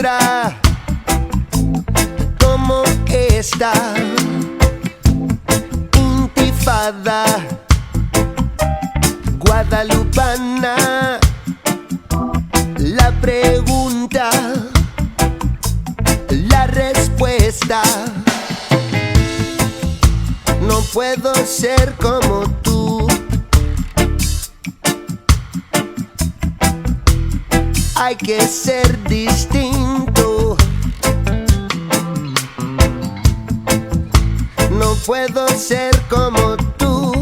otra como esta intifada guadalupana. La pregunta, la respuesta. No puedo ser como tú. Hay que ser distinto. No puedo ser como tú.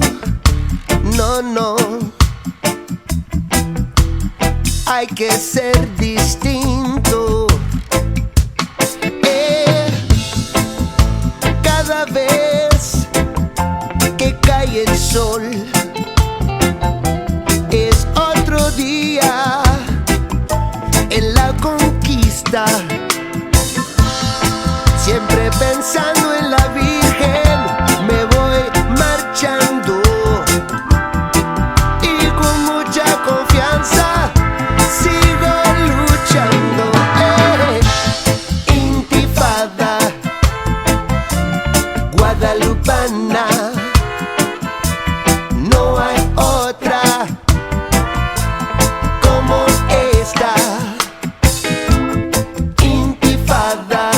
No, no. Hay que ser distinto. Cada vez que cae el sol es otro día en la conquista. Siempre pensando en la Virgen me voy marchando, y con mucha confianza sigo luchando. Intifada guadalupana, no hay otra como esta. Intifada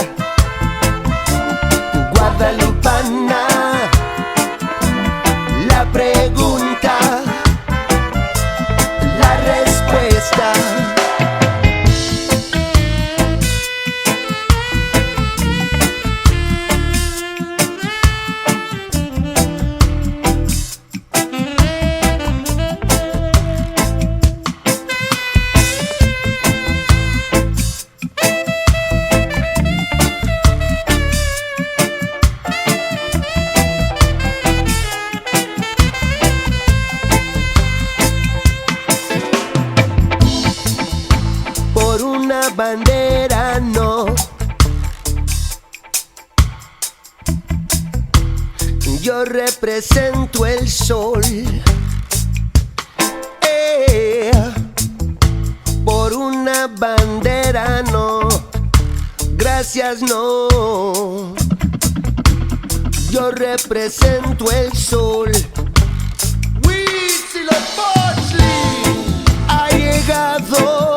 guadalupana. La pregunta, la respuesta. Por una bandera no, yo represento el sol. Por una bandera no, gracias no. Yo represento el sol. Ha llegado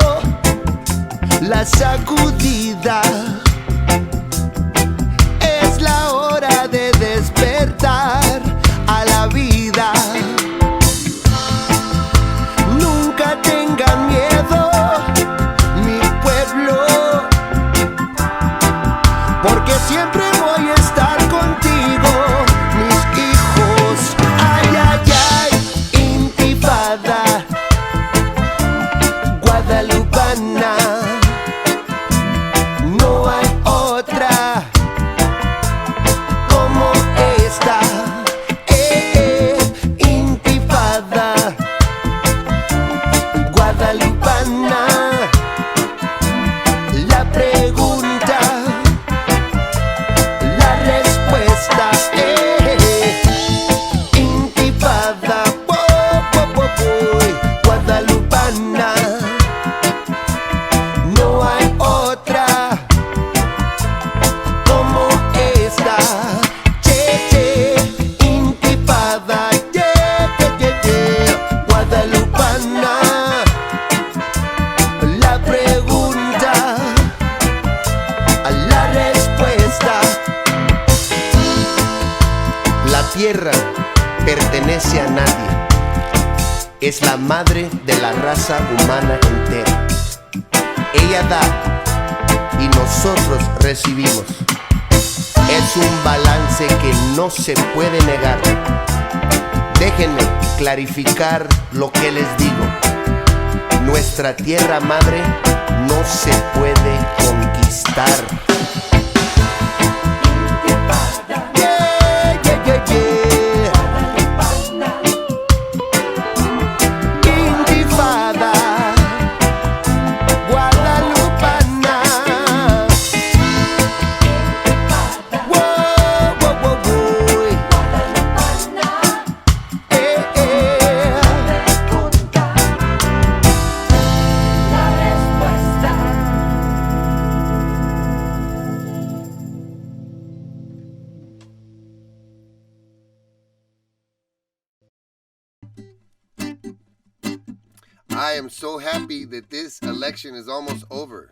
la sacudida, es la hora de despertar a la vida. Nunca tengan miedo, mi pueblo, porque siempre voy a estar contigo, mis hijos. Ay, ay, ay, intifada guadalupana. No hay otra como esta. Intifada guadalupana. La pregunta, la respuesta. Intifada guadalupana. No hay otra como esta. Che, che, intifada, guadalupana. La pregunta, la respuesta. La tierra pertenece a nadie. Es la madre de la raza humana entera. Ella da y nosotros recibimos. Es un balance que no se puede negar. Déjenme clarificar lo que les digo. Nuestra tierra madre no se puede conquistar. Yeah, yeah, yeah, yeah. Intifada guadalupana. Wow, wow, wow, wow. I am so happy that this election is almost over.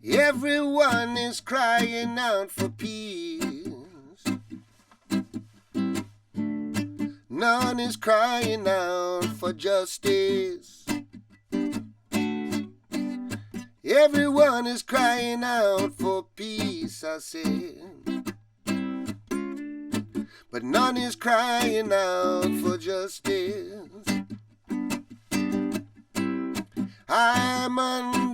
Everyone is crying out for peace. None is crying out for justice. Everyone is crying out for peace, I said. But none is crying out for justice. I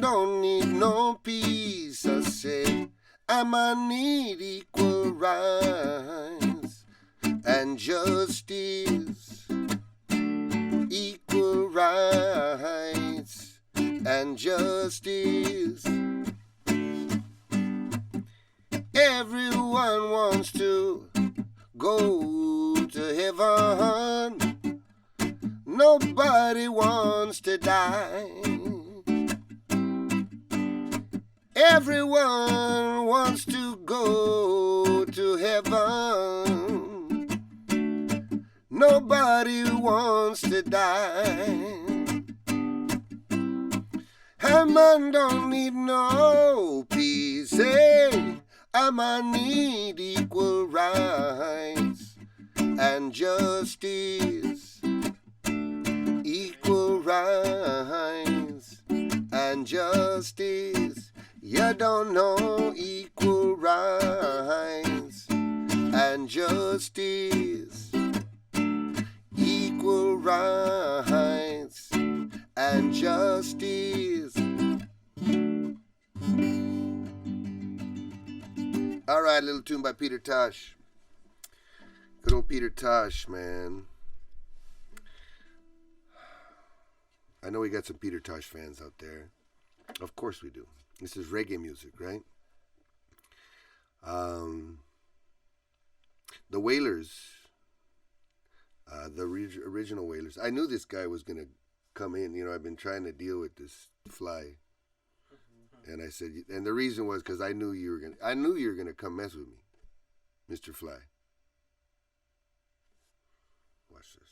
don't need no peace, I said. I need equal rights and justice. Equal rights and justice. Everyone wants to go to heaven. Nobody wants to die. Everyone wants to go to heaven. Nobody wants to die. A man don't need no peace, eh? A man need equal rights and justice. Equal rights and justice. You don't know equal rights and justice. Equal rights and justice. All right, little tune by Peter Tosh. Good old Peter Tosh, man. I know we got some Peter Tosh fans out there. Of course we do. This is reggae music, right? The Wailers, the original Wailers. I knew this guy was going to come in. You know, I've been trying to deal with this fly. And I said, and the reason was because I knew you were going to come mess with me, Mr. Fly. Watch this.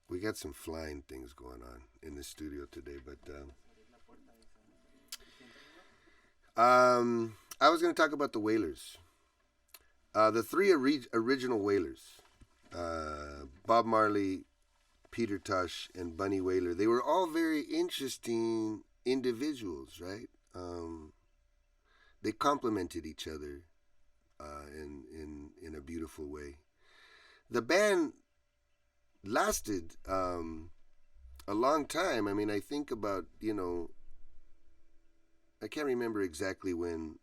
We got some flying things going on in the studio today, but I was going to talk about the Wailers. The three original Wailers, Bob Marley, Peter Tosh, and Bunny Wailer, they were all very interesting individuals, right? They complemented each other in a beautiful way. The band lasted a long time. I mean, I think about, I can't remember exactly when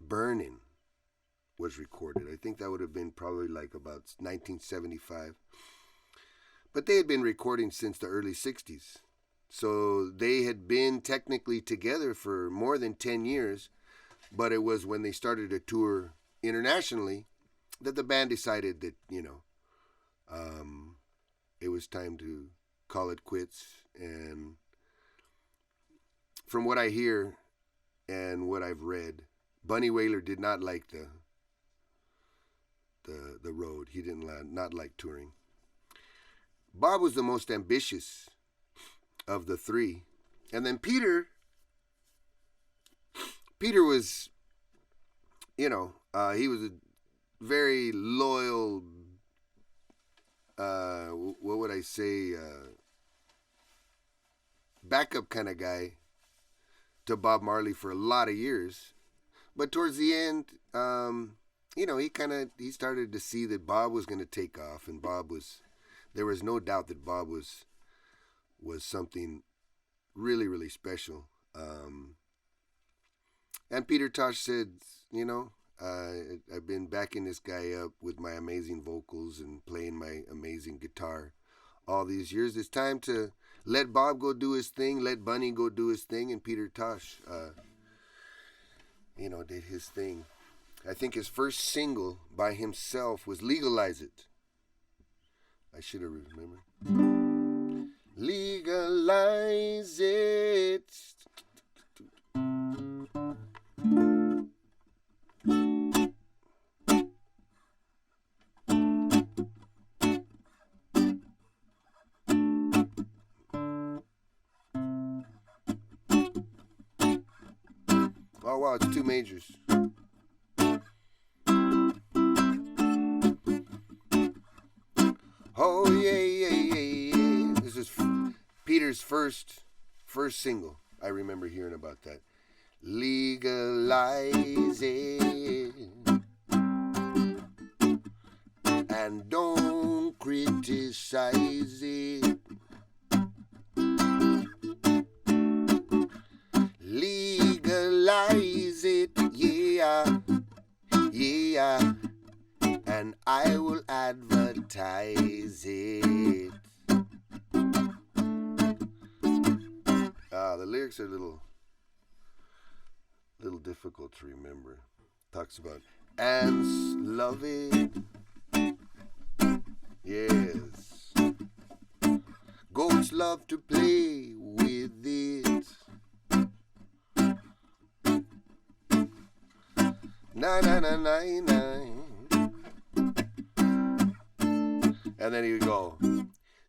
Burnin' was recorded. I think that would have been probably like about 1975. But they had been recording since the early 60s. So they had been technically together for more than 10 years. But it was when they started to tour internationally that the band decided that, it was time to call it quits. And from what I hear and what I've read, Bunny Wailer did not like the road. He did not like touring. Bob was the most ambitious of the three. And then Peter was, he was a very loyal, what would I say, backup kind of guy to Bob Marley for a lot of years. But towards the end, he started to see that Bob was going to take off, and there was no doubt that Bob was something really, really special. And Peter Tosh said, I've been backing this guy up with my amazing vocals and playing my amazing guitar all these years. It's time to let Bob go do his thing, let Bunny go do his thing, and Peter Tosh, did his thing. I think his first single by himself was Legalize It. I should have remembered. legalize it. Oh wow, it's two majors. Oh yeah. This is Peter's first single. I remember hearing about that. Legalize it and don't criticize it. Legalize it, yeah, and I will advertise it. The lyrics are a little difficult to remember. Talks about ants love it. Yes. Goats love to play with it. Na na na na na. And then you go.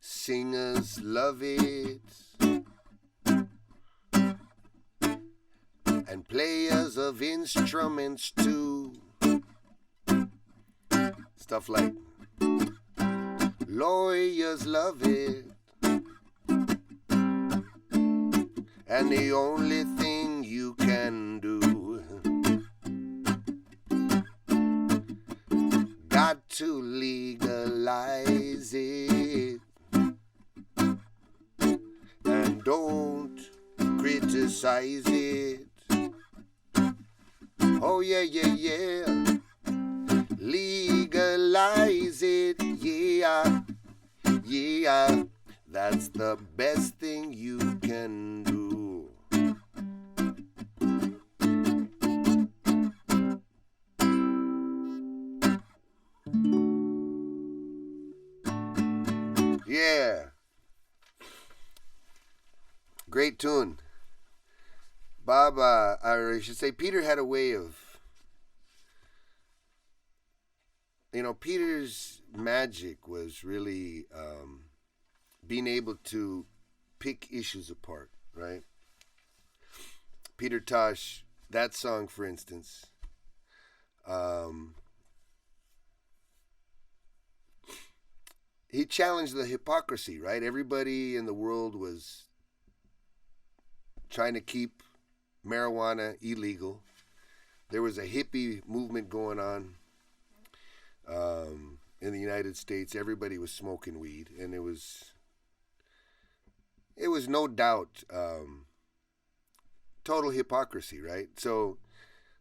Singers love it. And players of instruments too. Stuff like lawyers love it. And the only thing you can do, got to legalize it. And don't criticize it. Oh yeah. Legalize it, yeah. That's the best thing you can do. Yeah. Great tune. Bob, or I should say Peter had a way of, Peter's magic was really being able to pick issues apart, right? Peter Tosh, that song, for instance, he challenged the hypocrisy, right? Everybody in the world was trying to keep marijuana illegal. There was a hippie movement going on in the United States. Everybody was smoking weed, and it was no doubt total hypocrisy, right? So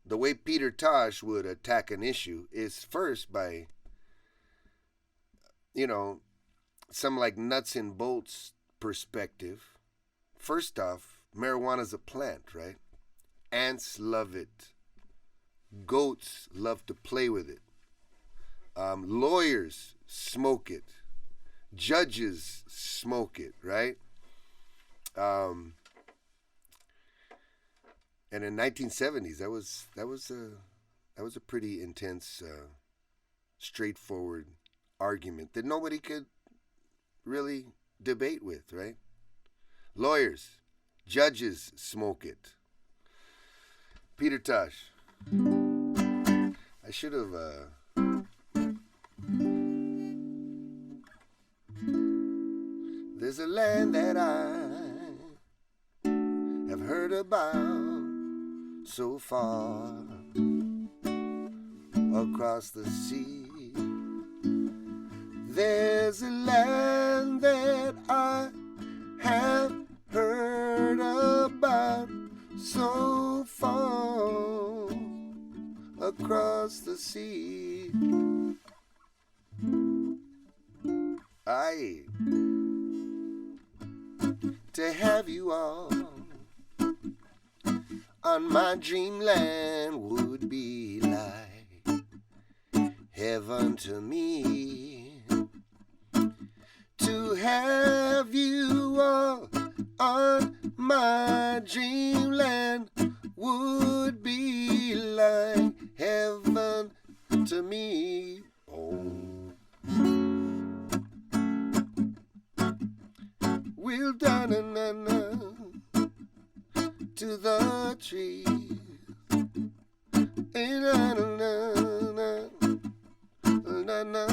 the way Peter Tosh would attack an issue is first by, some like nuts and bolts perspective. First off, marijuana's a plant, right? Ants love it. Goats love to play with it. Lawyers smoke it. Judges smoke it, right? And in 1970s, that was a pretty intense, straightforward argument that nobody could really debate with, right? Lawyers, judges smoke it. Peter Tosh. I should have. There's a land that I have heard about so far across the sea. There's a land that I have heard about so far across the sea. Aye, to have you all on my dreamland would be like heaven to me. To have you dreamland would be like heaven to me. Oh. We'll da-na-na-na to the tree. Na-na-na-na, na-na-na,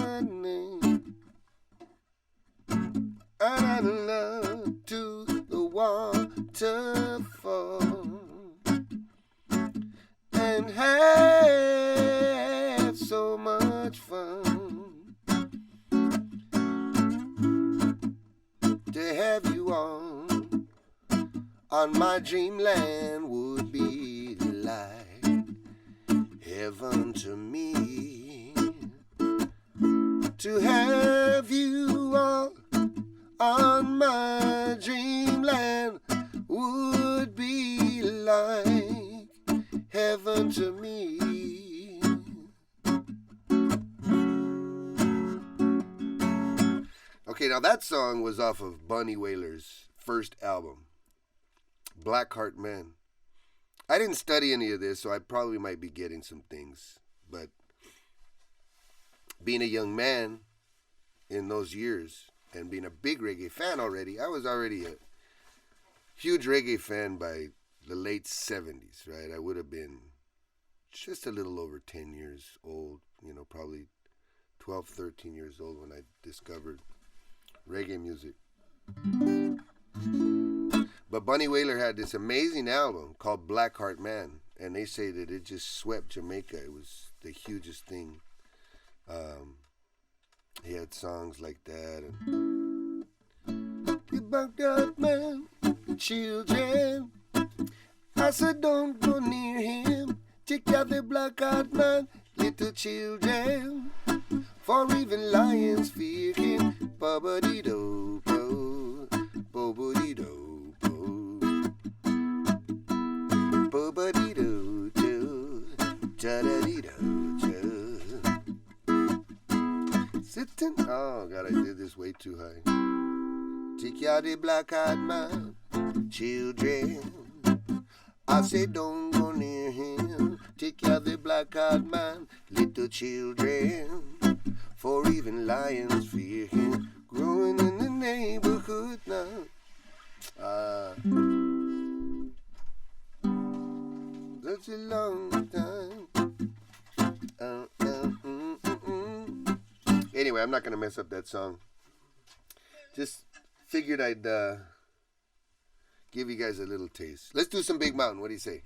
na-na-na, to the waterfall and have so much fun. To have you on my dreamland would be like heaven to me. To have you all on my dreamland would be like heaven to me. Okay, now that song was off of Bunny Wailer's first album, Blackheart Man. I didn't study any of this, so I probably might be getting some things. But being a young man in those years and being a big reggae fan already, I was already a huge reggae fan by the late 70s, right? I would have been just a little over 10 years old, probably 12, 13 years old when I discovered reggae music. But Bunny Wailer had this amazing album called Blackheart Man, and they say that it just swept Jamaica. It was the hugest thing. He had songs like that. And the Blackheart Man, children, I said don't go near him. Take out the Blackheart Man, little children, for even lions fear him. Ba-ba-dee-do-bo, bo-bo-dee-do-bo, bo-ba-dee-do-do, da-da-dee-do-do. Sitting, oh God, I did this way too high. Take out the Blackheart Man, children, I say don't go near him. Take out the Blackheart Man, little children, for even lions fear him. Growing in the neighborhood now. Such a long time. Anyway, I'm not going to mess up that song. Just figured I'd give you guys a little taste. Let's do some Big Mountain. What do you say?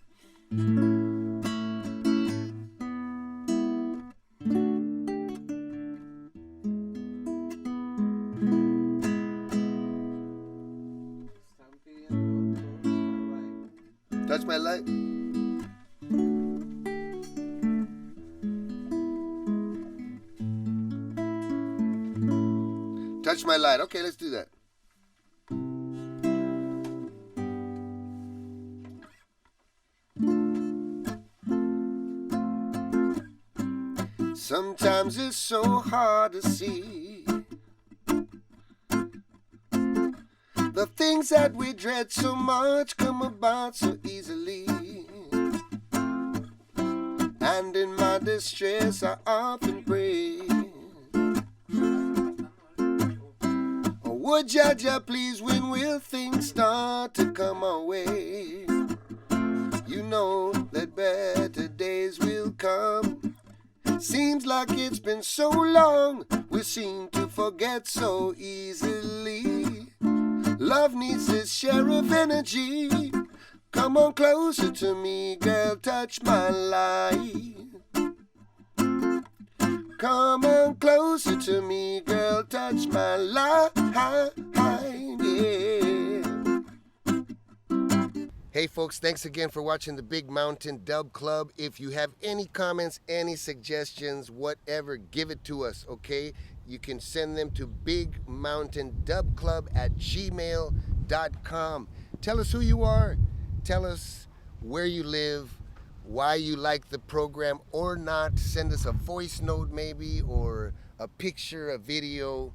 Touch my light. Touch my light. Okay, let's do that. Sometimes it's so hard to see the things that we dread so much come about so easily. And in my distress I often pray, oh, would Jaja please, when will things start to come our way? You know that better days will come. Seems like it's been so long, we seem to forget so easily. Love needs its share of energy. Come on closer to me, girl, touch my light. Come on closer to me, girl, touch my light, yeah. Hey folks, thanks again for watching the Big Mountain Dub Club. If you have any comments, any suggestions, whatever, give it to us, okay? You can send them to bigmountaindubclub@gmail.com. Tell us who you are. Tell us where you live, why you like the program or not. Send us a voice note maybe, or a picture, a video.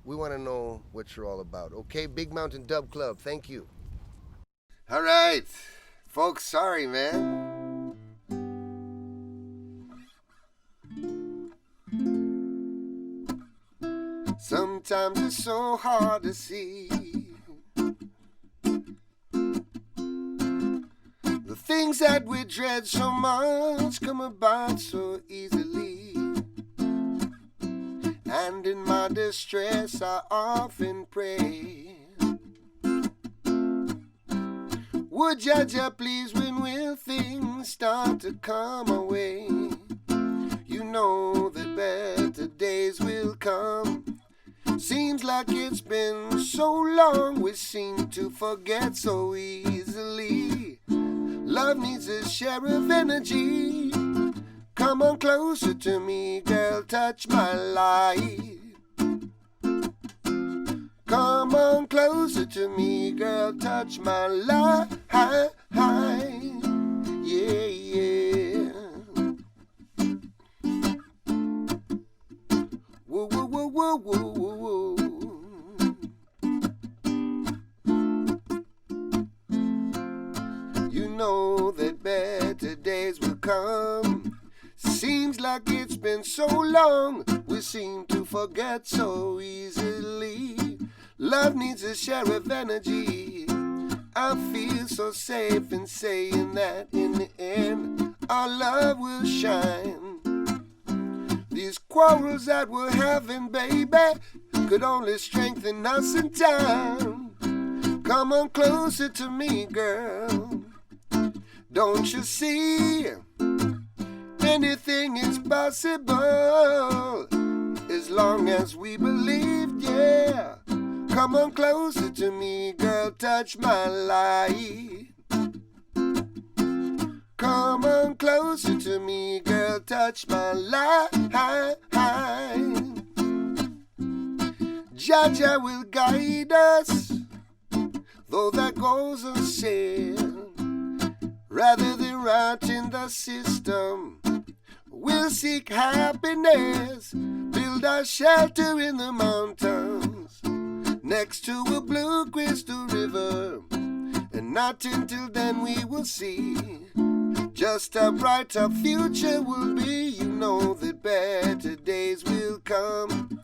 We want to know what you're all about, okay? Big Mountain Dub Club, thank you. All right. Folks, sorry, man. Sometimes it's so hard to see the things that we dread so much come about so easily. And in my distress I often pray, would Jaja please, when will things start to come away? You know that better days will come. Seems like it's been so long, we seem to forget so easily. Love needs a share of energy. Come on closer to me, girl, touch my life. Come on closer to me, girl, touch my life. Yeah, yeah. Whoa, whoa, whoa, whoa, whoa, whoa, whoa. You know that better days will come. Seems like it's been so long, we seem to forget so easily. Love needs a share of energy. I feel so safe in saying that in the end our love will shine. These quarrels that we're having, baby, could only strengthen us in time. Come on closer to me, girl. Don't you see? Anything is possible as long as we believe, yeah. Come on closer to me, girl, touch my life. Come on closer to me, girl, touch my life. Jaja will guide us, though that goes unsaid. Rather than rotting the system, we'll seek happiness, build our shelter in the mountains, next to a blue crystal river. And not until then we will see just how bright our future will be. You know that better days will come.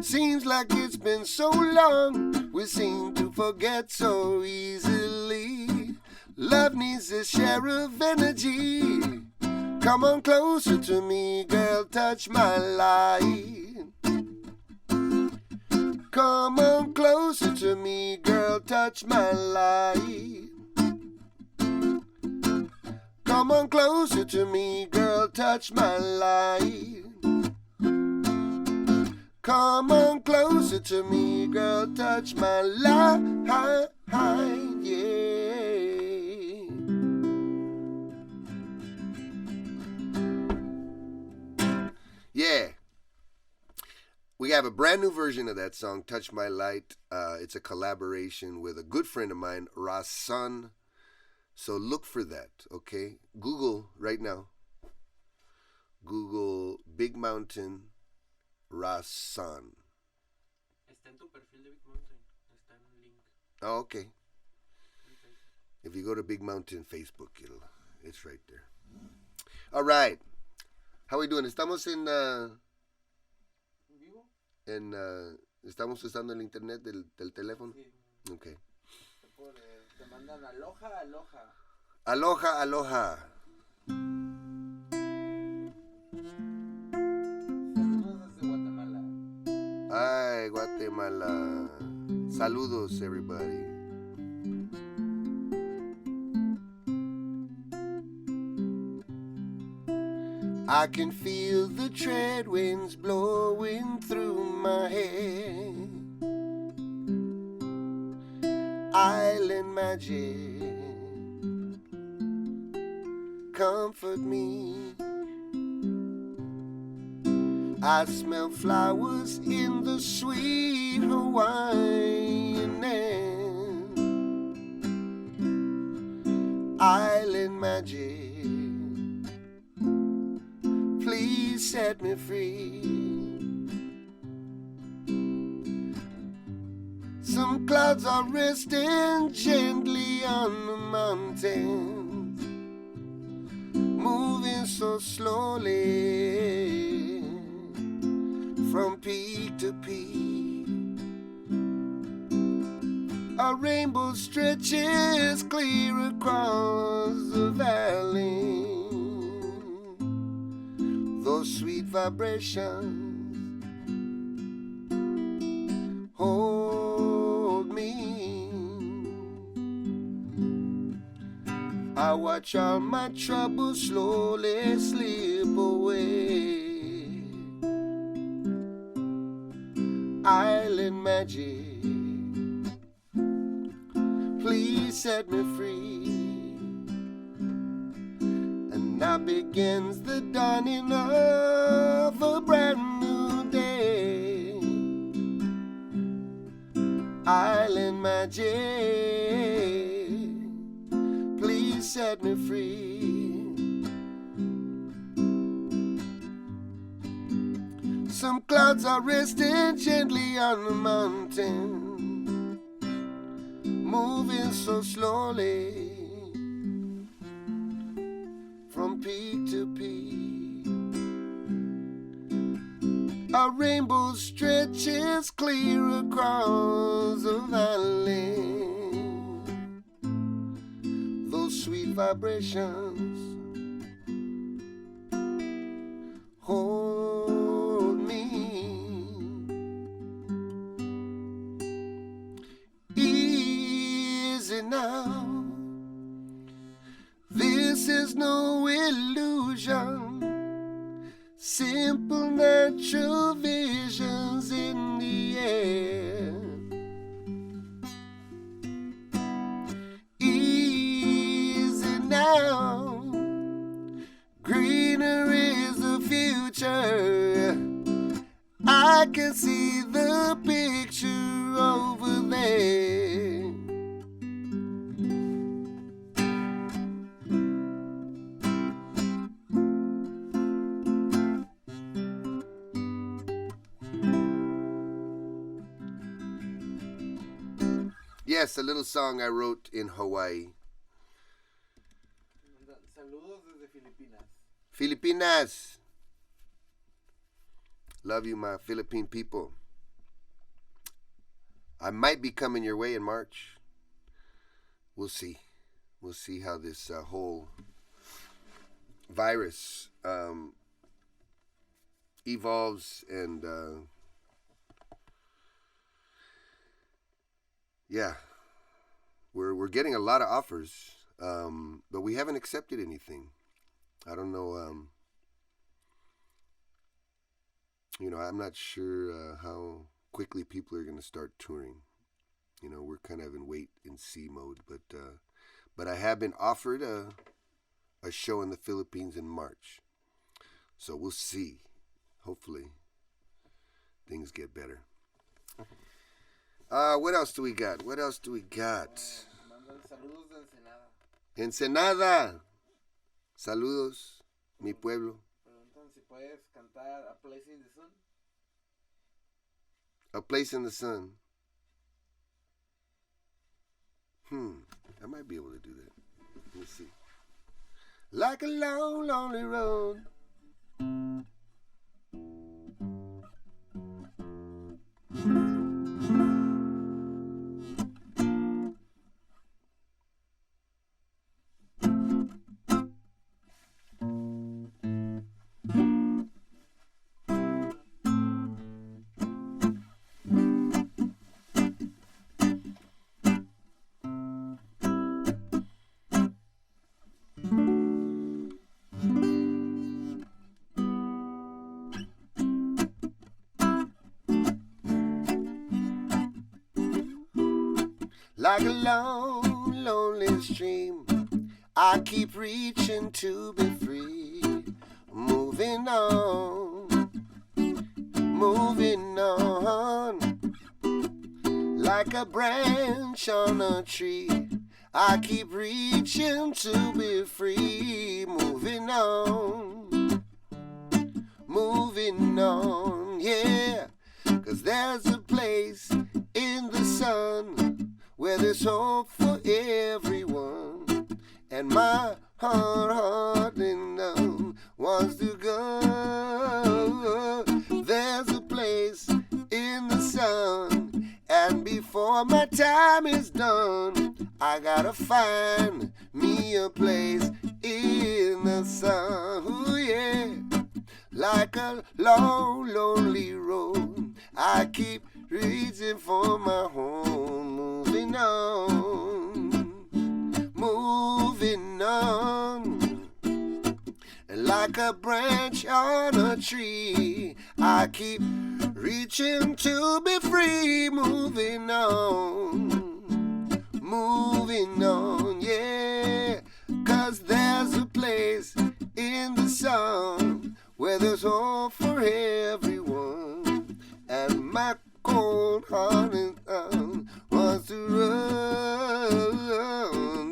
Seems like it's been so long, we seem to forget so easily. Love needs a share of energy. Come on closer to me, girl, touch my life. Come on closer to me, girl, touch my life. Come on closer to me, girl, touch my life. Come on closer to me, girl, touch my life, yeah. Yeah. We have a brand new version of that song, Touch My Light. It's a collaboration with a good friend of mine, Rasan. So look for that, okay? Google right now. Google Big Mountain Rasan. Está en tu perfil de Big Mountain. Está en un link. Oh, okay. If you go to Big Mountain Facebook, it's right there. All right. How we doing? Estamos estamos usando el internet del teléfono. Sí. Okay. Te mandan aloha, aloha. Aloha, aloha. Saludos desde Guatemala. Ay, Guatemala. Saludos, everybody. I can feel the trade winds blowing through my hair. Island magic, comfort me. I smell flowers in the sweet Hawaiian air. Island magic, please set me free. Some clouds are resting gently on the mountains, moving so slowly from peak to peak. A rainbow stretches clear across the valley. Those sweet vibrations hold me. I watch all my troubles slowly slip away. Island magic, please set me free. And now begins the dawning of a brand new day. Island magic, please set me free. Some clouds are resting gently on the mountain, moving so slowly from peak to peak. A rainbow stretches clear across the valley. Those sweet vibrations hold me. Easy now, this is no illusion. Simple natural visions in the air. Easy now, greener is the future. I can see the picture over there. Yes, a little song I wrote in Hawaii. Saludos desde Filipinas. Filipinas. Love you, my Philippine people. I might be coming your way in March. We'll see. We'll see how this whole virus evolves and yeah, we're getting a lot of offers, but we haven't accepted anything. I don't know. I'm not sure how quickly people are going to start touring. We're kind of in wait and see mode, but I have been offered a show in the Philippines in March, so we'll see. Hopefully, things get better. What else do we got? Saludos de Ensenada. Ensenada. Saludos, mi pueblo. Preguntan si puedes cantar A Place in the Sun. A Place in the Sun. I might be able to do that. Let me see. Like a long, lonely road. Like a long, lonely stream, I keep reaching to be free. Moving on, moving on. Like a branch on a tree, I keep reaching to be free. Moving on, yeah. 'Cause there's a place in the sun where there's hope for everyone. And my heart and wants to go. There's a place in the sun, and before my time is done, I gotta find me a place in the sun. Ooh, yeah. Like a long, lonely road, I keep reaching for my home. Moving on. And like a branch on a tree, I keep reaching to be free. Moving on, yeah. 'Cause there's a place in the sun where there's hope for everyone. And my cold heart wants to run.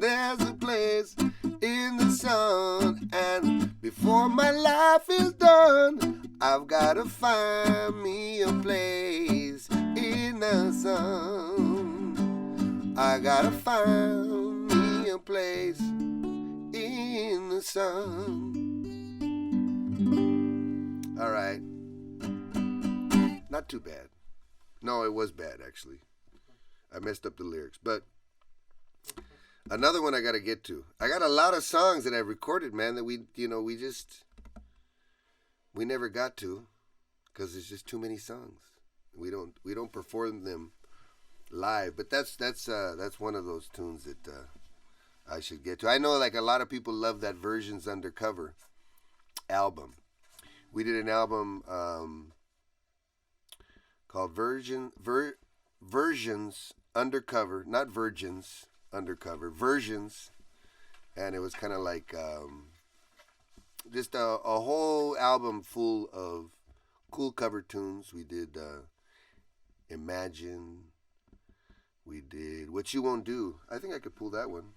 There's a place in the sun, and before my life is done, I've gotta find me a place in the sun. I gotta find me a place in the sun. All right. Not too bad. No, it was bad, actually. I messed up the lyrics. But another one I got to get to. I got a lot of songs that I recorded, man, that we never got to because there's just too many songs. We don't perform them live. But that's one of those tunes that I should get to. I know like a lot of people love that Versions Undercover album. We did an album called Versions Undercover, not Virgins Undercover, Versions, and it was kind of like just a whole album full of cool cover tunes. We did Imagine. We did What You Won't Do. I think I could pull that one.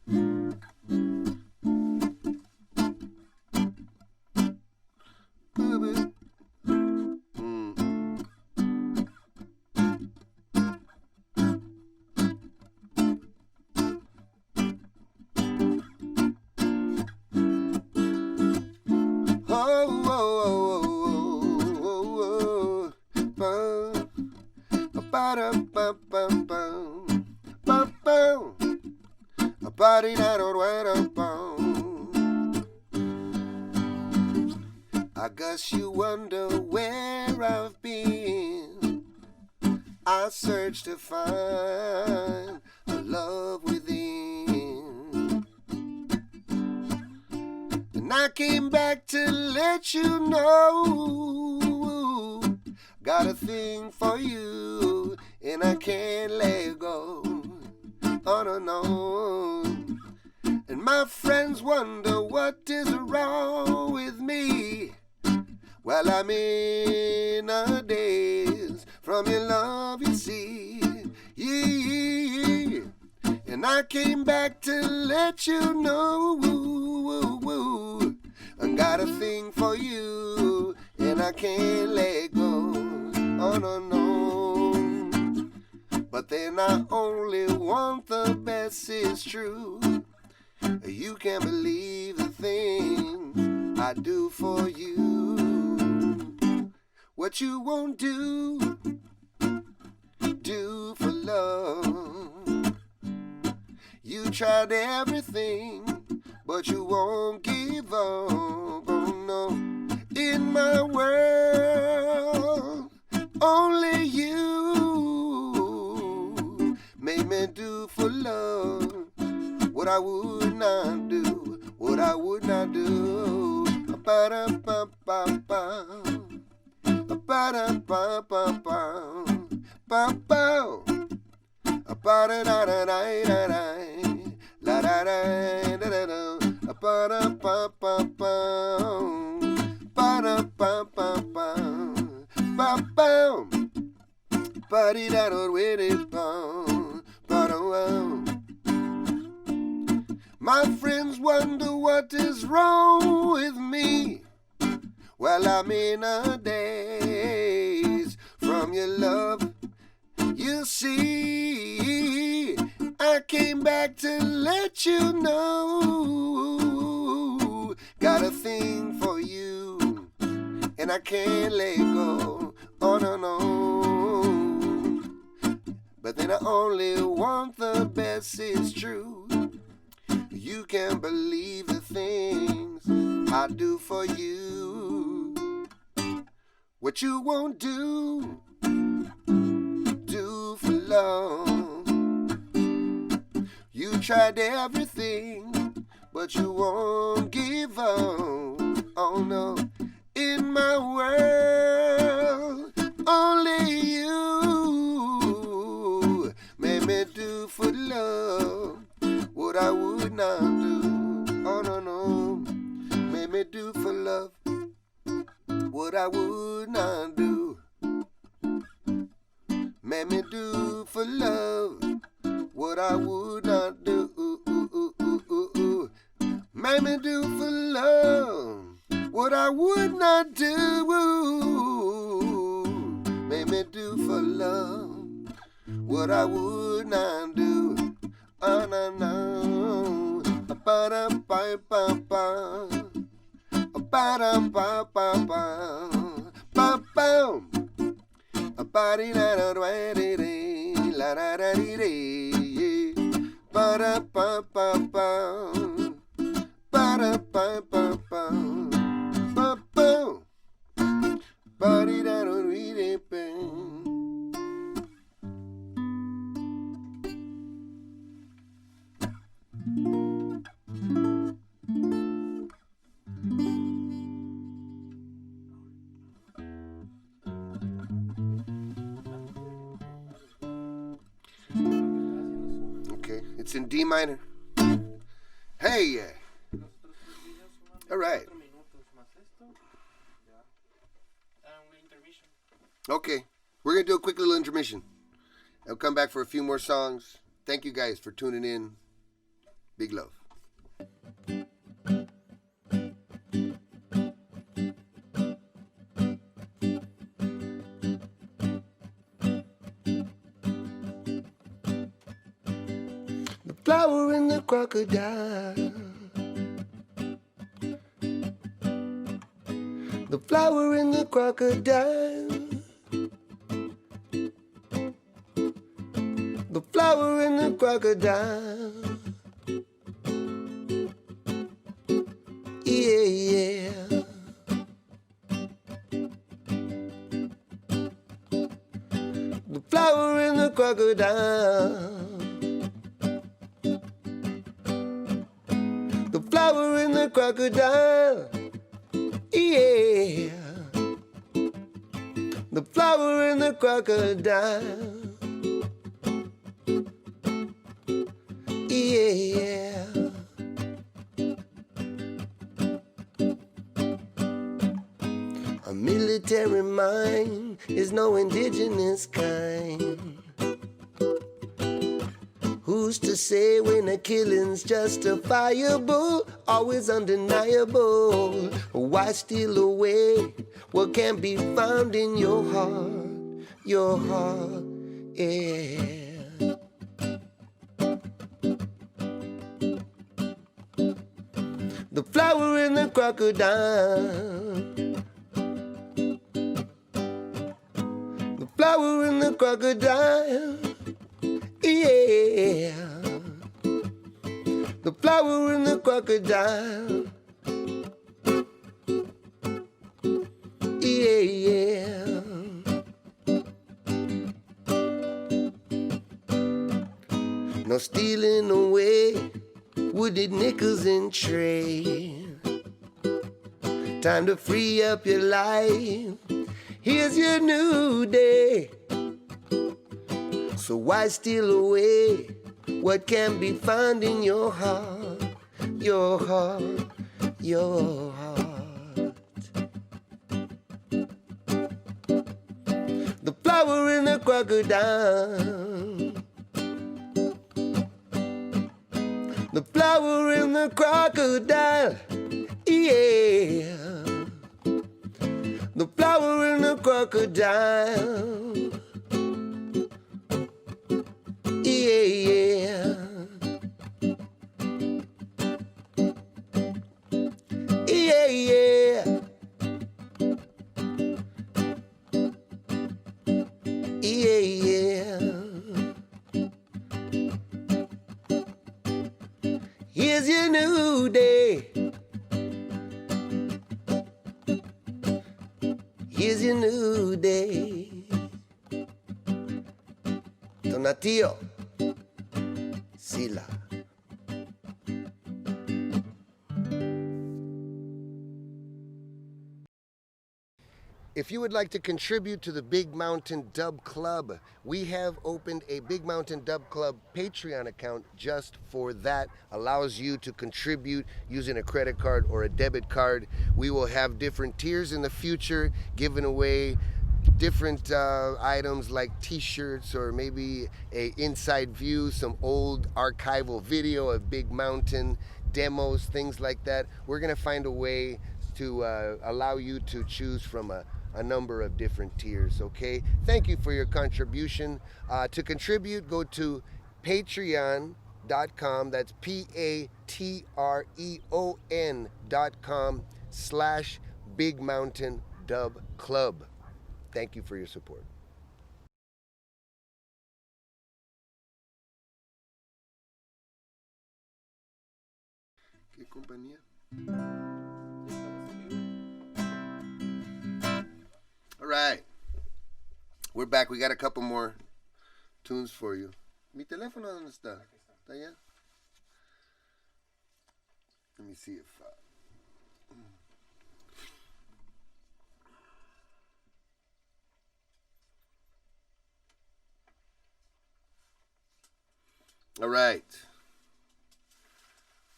I guess you wonder where I've been. I searched to find a love within, and I came back to let you know. Got a thing for you, and I can't let go. Oh no, no. And my friends wonder what is wrong with me. Well, I'm in a daze from your love, you see. Yeah. And I came back to let you know. I got a thing for you, and I can't let go. Oh no, no. But then I only want the best, is true. You can't believe the things I do for you. What you won't do for love. You tried everything, but you won't give up. Oh no. In my world, only you made me do for love what I would not do, what I would not do. Ba-da-ba-ba-ba. Ba-da-ba-ba-ba. Ba-ba. Ba-da-da-da-da-da-da. La-da-da-da-da-da. Ba-da-ba-ba-ba. Ba-da-ba-ba-ba. Ba-ba. Ba-dee-da-da-da-da-da. Ba-da-wow. My friends wonder what is wrong with me. Well, I'm in a daze from your love. You You see, I came back to let you know. Got a thing for you, and I can't let go. Oh, no, no. But then I only want the best, it's true. You can't believe the things I do for you. What you won't do for love. You tried everything, but you won't give up. Oh no, in my world, only you made me do for love what I would not do. Oh no, no, made me do for love what I would not do. Made me do for love what I would not do. Made me do for love what I would not do. Made me do for love what I would not do. Oh no, no. Ba-da-ba-ba-ba. Ba-da-ba-ba-ba. Ba-bam. Ba-dee-da-da-da-dee-dee. La-da-da-dee-dee. Ba-da-ba-ba-ba. Ba-da-ba-ba-ba. Ba-bam. Ba-dee-da-da-dee-dee. Okay, it's in D minor. Hey, yeah. All right. Okay, we're going to do a quick little intermission. I'll come back for a few more songs. Thank you guys for tuning in. Big love. The flower and the crocodile. The flower and the crocodile. The flower and the crocodile. Yeah, yeah. The flower and the crocodile. The flower and the crocodile. Yeah. The flower and the crocodile. Yeah. A military mind is no indigenous kind. Who's to say when a killing's justifiable? Always undeniable. Why steal away what can't be found in your heart? Your heart, yeah. The flower and the crocodile. The flower and the crocodile. Yeah. The flower and the crocodile. Yeah, yeah. No stealing away wooded nickels in trade. Time to free up your life. Here's your new day. So why steal away what can be found in your heart? Your heart, your heart. The flower and the crocodile. The flower and the crocodile. Yeah. The flower and the crocodile. Yeah, yeah. Yeah, yeah. Yeah, yeah. Here's your new day. Here's your new day. Tonatio. Sila. If you would like to contribute to the Big Mountain Dub Club, we have opened a Big Mountain Dub Club Patreon account just for that. Allows you to contribute using a credit card or a debit card. We will have different tiers in the future, giving away different items like t-shirts or maybe a inside view, some old archival video of Big Mountain demos, things like that. We're gonna find a way to allow you to choose from a number of different tiers, okay? Thank you for your contribution. To contribute, go to patreon.com, that's patreon.com/Big Mountain Dub Club. Thank you for your support. ¿Qué compañía? All right. We're back. We got a couple more tunes for you. Mi teléfono, ¿dónde está? ¿Está allá? Let me see if... All right.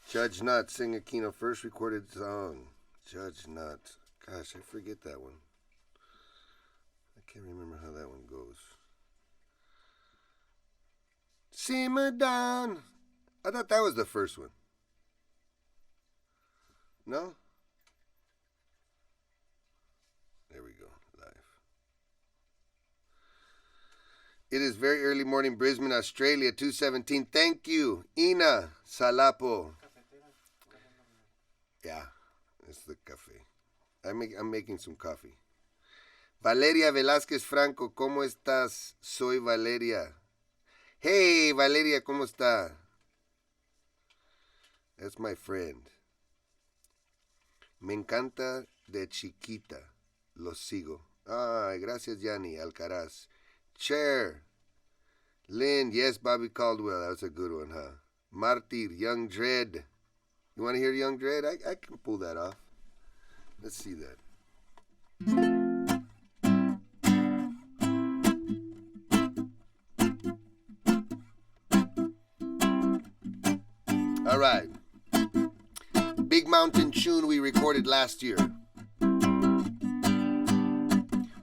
Judge Not, sing a Quino first recorded song. Judge Not. Gosh, I forget that one. I can't remember how that one goes. Simmer down. I thought that was the first one. No? There we go. Live. It is very early morning, Brisbane, Australia, 2:17. Thank you, Ina Salapo. Yeah, it's the cafe. I'm making some coffee. Valeria Velázquez Franco, ¿cómo estás? Soy Valeria. Hey, Valeria, ¿cómo está? That's my friend. Me encanta de chiquita. Lo sigo. Ay, gracias, Yanni Alcaraz. Cher. Lynn, yes, Bobby Caldwell. That was a good one, huh? Martir, Young Dread. You want to hear Young Dread? I can pull that off. Let's see that. All right. Big Mountain tune we recorded last year.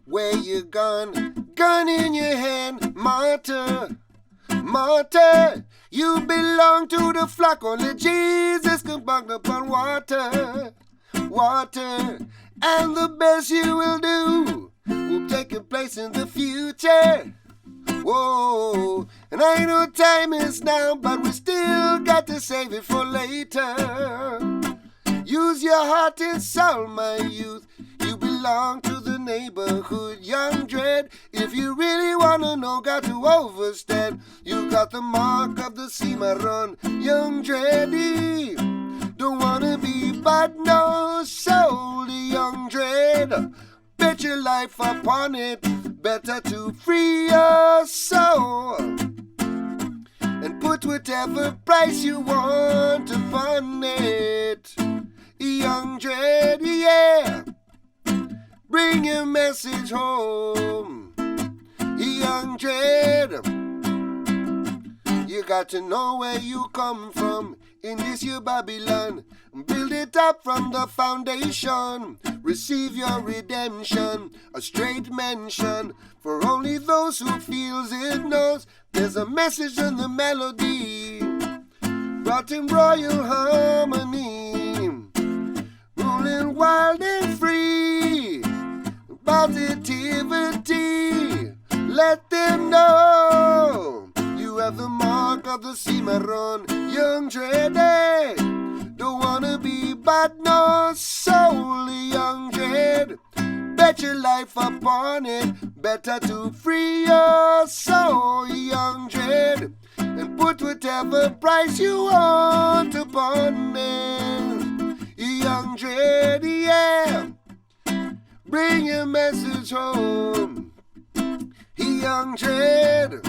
Where you gone? Gun in your hand, martyr. Martyr, you belong to the flock. Only Jesus can bug upon water. Water, and the best you will do will take place in the future. Whoa, and I know time is now, but we still got to save it for later. Use your heart and soul, my youth. You belong to the neighborhood, Young Dread. If you really wanna know, got to overstand. You got the mark of the cimarron, Young Dready. Don't wanna be but no soul, the Young Dread. Bet your life upon it, better to free your soul. And put whatever price you want upon it. Young Dread, yeah. Bring your message home. Young Dread. You got to know where you come from. In this your Babylon, build it up from the foundation. Receive your redemption, a straight mention. For only those who feels it knows. There's a message in the melody, brought in royal harmony, ruling wild and free. Positivity, let them know you have the mark of the cimarron, young dread. Don't wanna be bad, no soul, young dread. Bet your life upon it, better to free your soul, young dread, and put whatever price you want upon it, young dread, yeah. Bring your message home, young dread.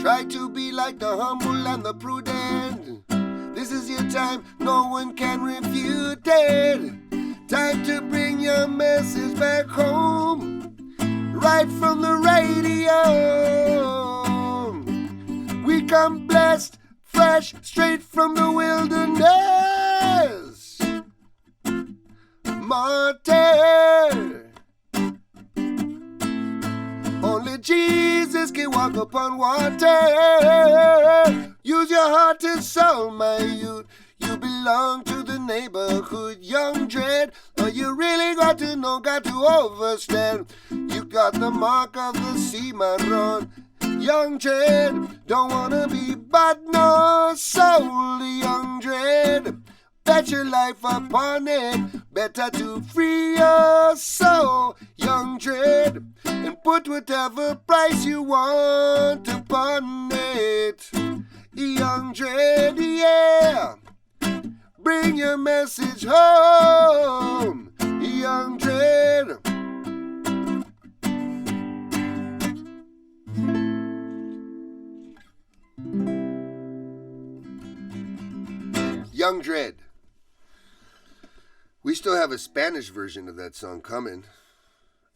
Try to be like the humble and the prudent. This is your time, no one can refute it. Time to bring your message back home, right from the radio. We come blessed, fresh, straight from the wilderness. Martyr. Only Jesus can walk upon water. Use your heart and soul, my youth. You belong to the neighborhood, young dread. Or you really got to know, got to overstand. You got the mark of the cimarron, young dread. Don't wanna be bad, no soul, young dread. Bet your life upon it, better to free your soul, young dread, and put whatever price you want upon it, young dread, yeah. Bring your message home, young dread. Young Dread. We still have a Spanish version of that song coming.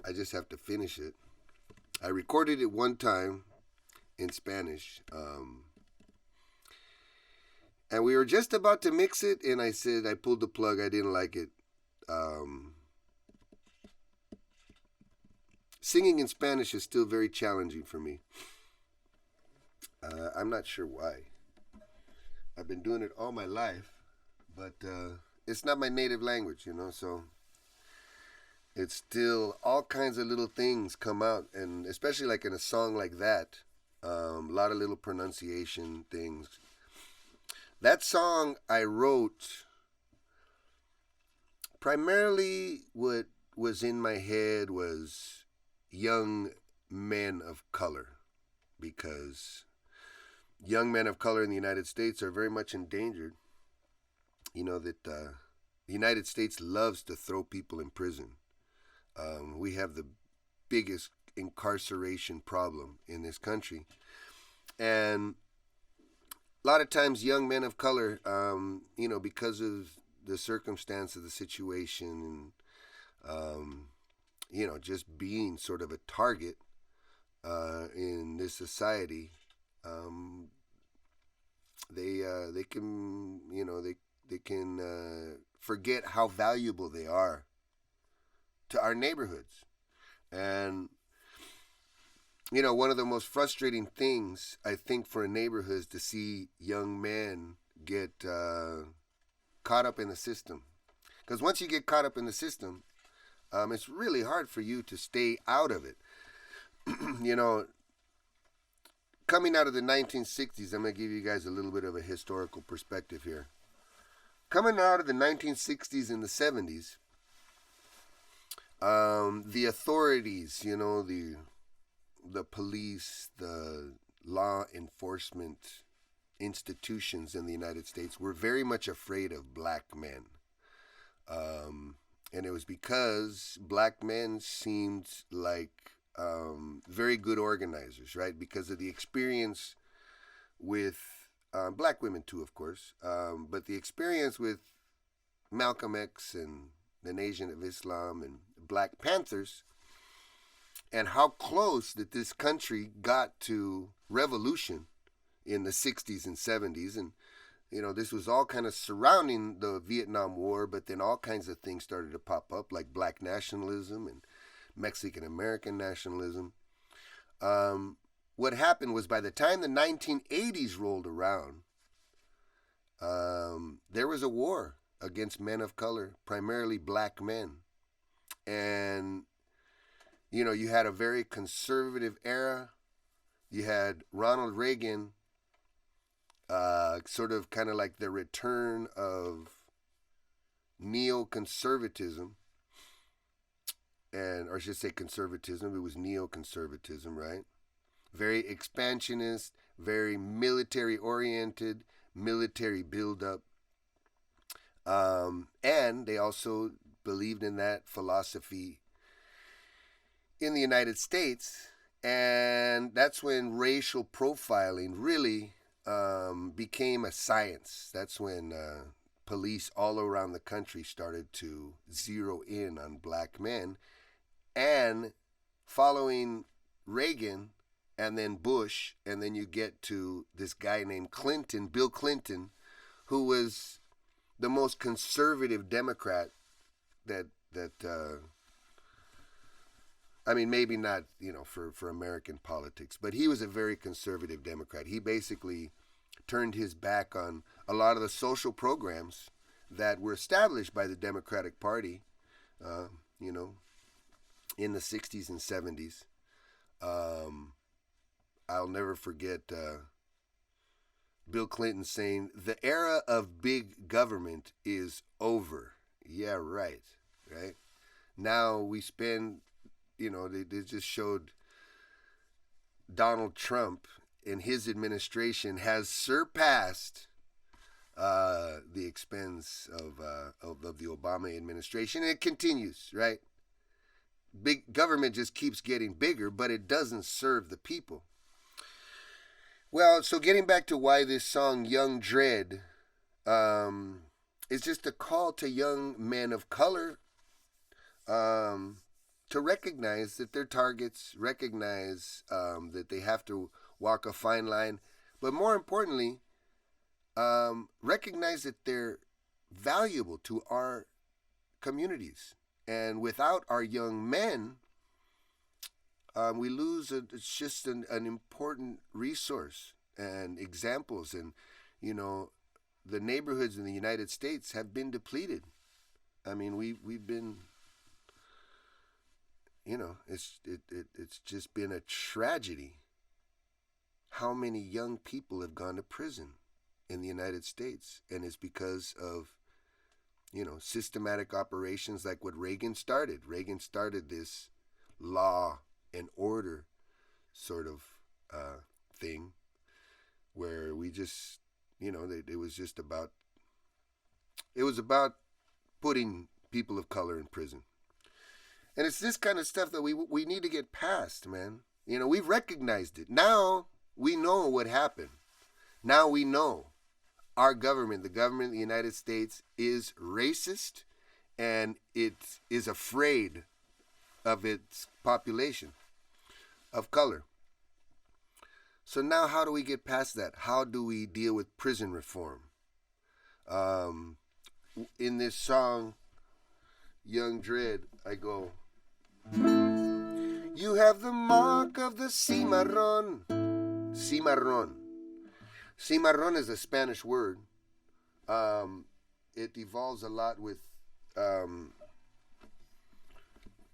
I just have to finish it. I recorded it one time in Spanish. And we were just about to mix it, and I said, I pulled the plug. I didn't like it. Singing in Spanish is still very challenging for me. I'm not sure why. I've been doing it all my life, but it's not my native language, you know, so it's still all kinds of little things come out, and especially like in a song like that, a lot of little pronunciation things. That song I wrote, primarily what was in my head was young men of color, because young men of color in the United States are very much endangered. You know that the United States loves to throw people in prison. We have the biggest incarceration problem in this country. And a lot of times young men of color, you know, because of the circumstance of the situation and, you know, just being sort of a target in this society, they can, you know, they can forget how valuable they are to our neighborhoods. And, you know, one of the most frustrating things, I think, for a neighborhood is to see young men get caught up in the system. Because once you get caught up in the system, it's really hard for you to stay out of it. You know, coming out of the 1960s, I'm going to give you guys a little bit of a historical perspective here. Coming out of the 1960s and the 70s, the authorities, you know, the police, the law enforcement institutions in the United States were very much afraid of black men. And it was because black men seemed like very good organizers, right? Because of the experience with black women too, of course, but the experience with Malcolm X and the Nation of Islam and Black Panthers, and how close that this country got to revolution in the 60s and 70s. And, you know, this was all kind of surrounding the Vietnam War, but then all kinds of things started to pop up, like black nationalism and Mexican-American nationalism. What happened was by the time the 1980s rolled around, there was a war against men of color, primarily black men. And, you know, you had a very conservative era You had Ronald Reagan, sort of kind of like the return of neoconservatism, or I should say conservatism. It was neoconservatism, right? Very expansionist, very military oriented, military buildup. And they also believed in that philosophy in the United States. And that's when racial profiling really became a science. That's when police all around the country started to zero in on black men. And following Reagan and then Bush, and then you get to this guy named Clinton, Bill Clinton, who was the most conservative Democrat that I mean, maybe not, for American politics, but he was a very conservative Democrat. He basically turned his back on a lot of the social programs that were established by the Democratic Party, in the 60s and 70s. I'll never forget Bill Clinton saying, "The era of big government is over." Yeah, right. Now we spend, they just showed Donald Trump and his administration has surpassed the expense of the Obama administration, and it continues, right? Big government just keeps getting bigger, but it doesn't serve the people. Well, so getting back to why this song Young Dread is just a call to young men of color to recognize that they're targets, recognize that they have to walk a fine line, but more importantly, recognize that they're valuable to our communities. And without our young men, we lose. It's just an important resource and examples. And, the neighborhoods in the United States have been depleted. I mean, we've been, it's just been a tragedy how many young people have gone to prison in the United States. And it's because of, systematic operations like what Reagan started. Reagan started this law and order sort of thing where we just, it was about putting people of color in prison. And it's this kind of stuff that we need to get past, man. We've recognized it. Now we know what happened. Now we know our government, the government of the United States, is racist and it is afraid of its population of color. So now how do we get past that? How do we deal with prison reform? In this song, Young Dread, I go, "You have the mark of the cimarron." Cimarron. Cimarron is a Spanish word. It evolves a lot with...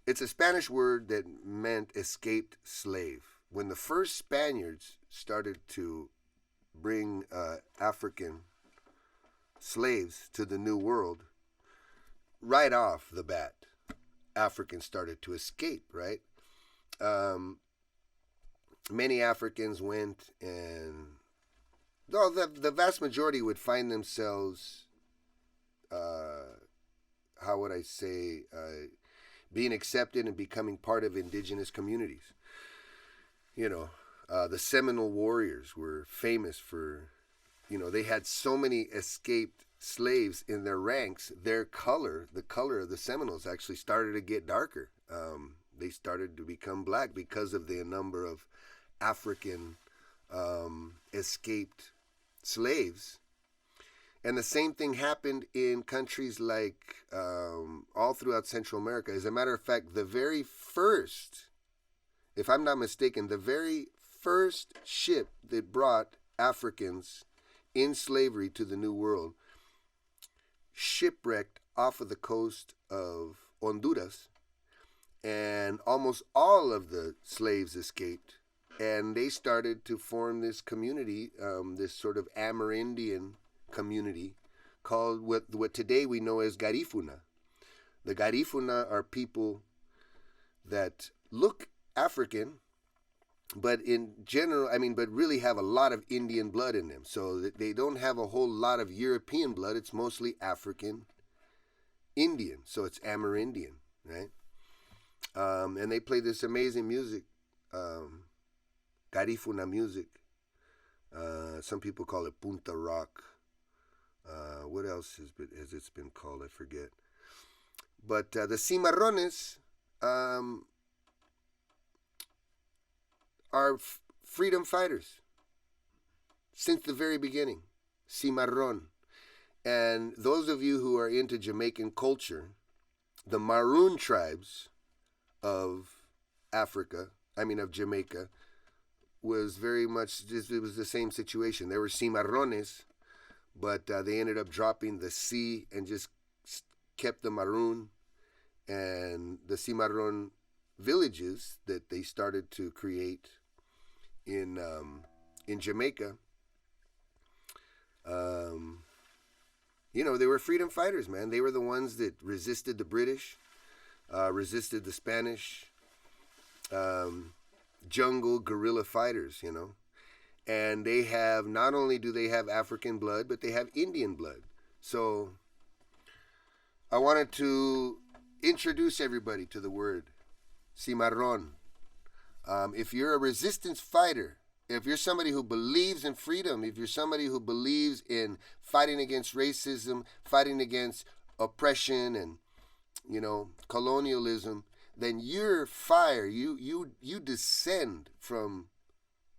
it's a Spanish word that meant escaped slave. When the first Spaniards started to bring African slaves to the New World, right off the bat, Africans started to escape, right? Many Africans went and... though the vast majority would find themselves, how would I say, being accepted and becoming part of indigenous communities. The Seminole warriors were famous for, they had so many escaped slaves in their ranks, their color, the color of the Seminoles actually started to get darker. They started to become black because of the number of African escaped slaves. And the same thing happened in countries like all throughout Central America. As a matter of fact, the very first, if I'm not mistaken, the very first ship that brought Africans in slavery to the New World shipwrecked off of the coast of Honduras, and almost all of the slaves escaped And they started to form this community, this sort of Amerindian community called what today we know as Garifuna. The Garifuna are people that look African, but in general, but really have a lot of Indian blood in them. So that they don't have a whole lot of European blood. It's mostly African Indian. So it's Amerindian, right? And they play this amazing music, Garifuna music. Some people call it Punta Rock. What else has it been called? I forget. But the Cimarrones are freedom fighters since the very beginning. Cimarron. And those of you who are into Jamaican culture, the Maroon tribes of Africa, of Jamaica, was very much, it was the same situation. There were Cimarrones, but they ended up dropping the C and just kept the Maroon. And the Cimarron villages that they started to create in Jamaica, they were freedom fighters, man. They were the ones that resisted the British, resisted the Spanish, jungle guerrilla fighters, And they have, not only do they have African blood, but they have Indian blood. So I wanted to introduce everybody to the word Cimarron. If you're a resistance fighter, if you're somebody who believes in freedom, if you're somebody who believes in fighting against racism, fighting against oppression and, colonialism, then you're fire. You descend from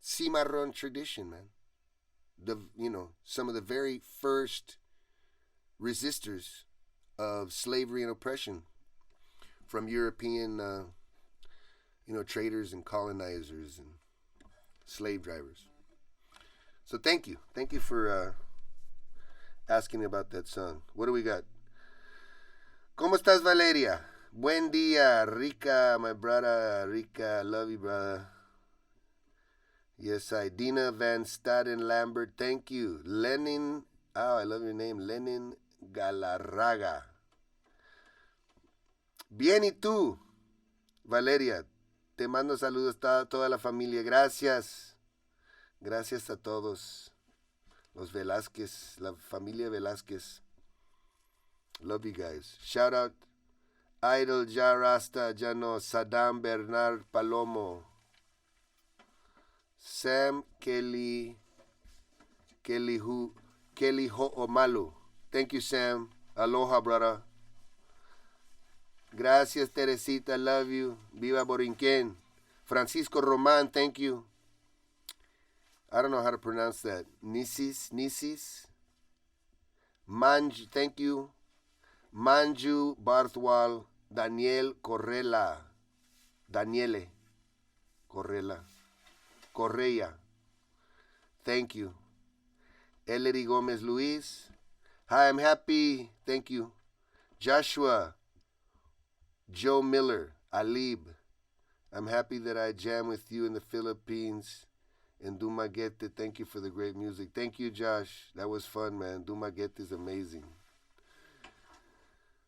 Cimarron tradition, man. Some of the very first resistors of slavery and oppression from European, traders and colonizers and slave drivers. So thank you. Thank you for asking about that song. What do we got? ¿Cómo estás, Valeria? Buen día, Rica, my brother. Rica, love you, brother. Yes, Dina Van Staden Lambert, thank you. Lenin, I love your name, Lenin Galarraga. Bien, ¿y tú? Valeria, te mando saludos a toda la familia. Gracias. Gracias a todos. Los Velázquez, la familia Velázquez. Love you guys. Shout out Idol Ya Rasta Jano Saddam Bernard Palomo. Sam Kelly Ho Omalu. Thank you, Sam. Aloha, brother. Gracias, Teresita. Love you. Viva Borinquen. Francisco Roman, thank you. I don't know how to pronounce that. Nisis. Manj, thank you. Manju Barthwal. Daniele Correa. Thank you. Ellery Gomez Luis. Hi, I'm happy. Thank you. Joshua. Joe Miller. Alib. I'm happy that I jam with you in the Philippines. And Dumaguete, thank you for the great music. Thank you, Josh. That was fun, man. Dumaguete is amazing.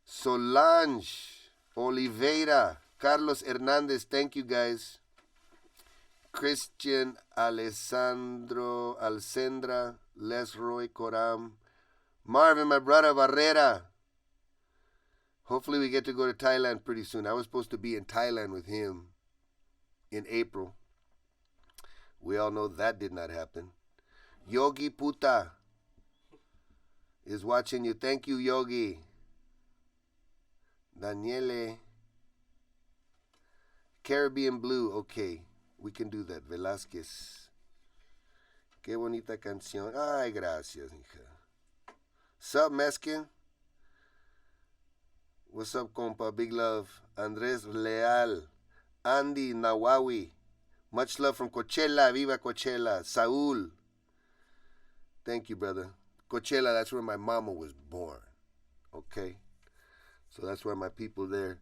Solange. Oliveira. Carlos Hernandez, thank you, guys. Christian Alessandro Alcendra. Les Roy Coram. Marvin, my brother, Barrera. Hopefully we get to go to Thailand pretty soon. I was supposed to be in Thailand with him in April. We all know that did not happen. Yogi Puta is watching you. Thank you, Yogi. Daniele. Caribbean Blue. Okay, we can do that. Velázquez. Qué bonita canción. Ay, gracias, hija. Sup, Meskin? What's up, compa? Big love. Andres Leal. Andy Nawawi. Much love from Coachella. Viva Coachella. Saul. Thank you, brother. Coachella, that's where my mama was born. Okay? So that's why my people there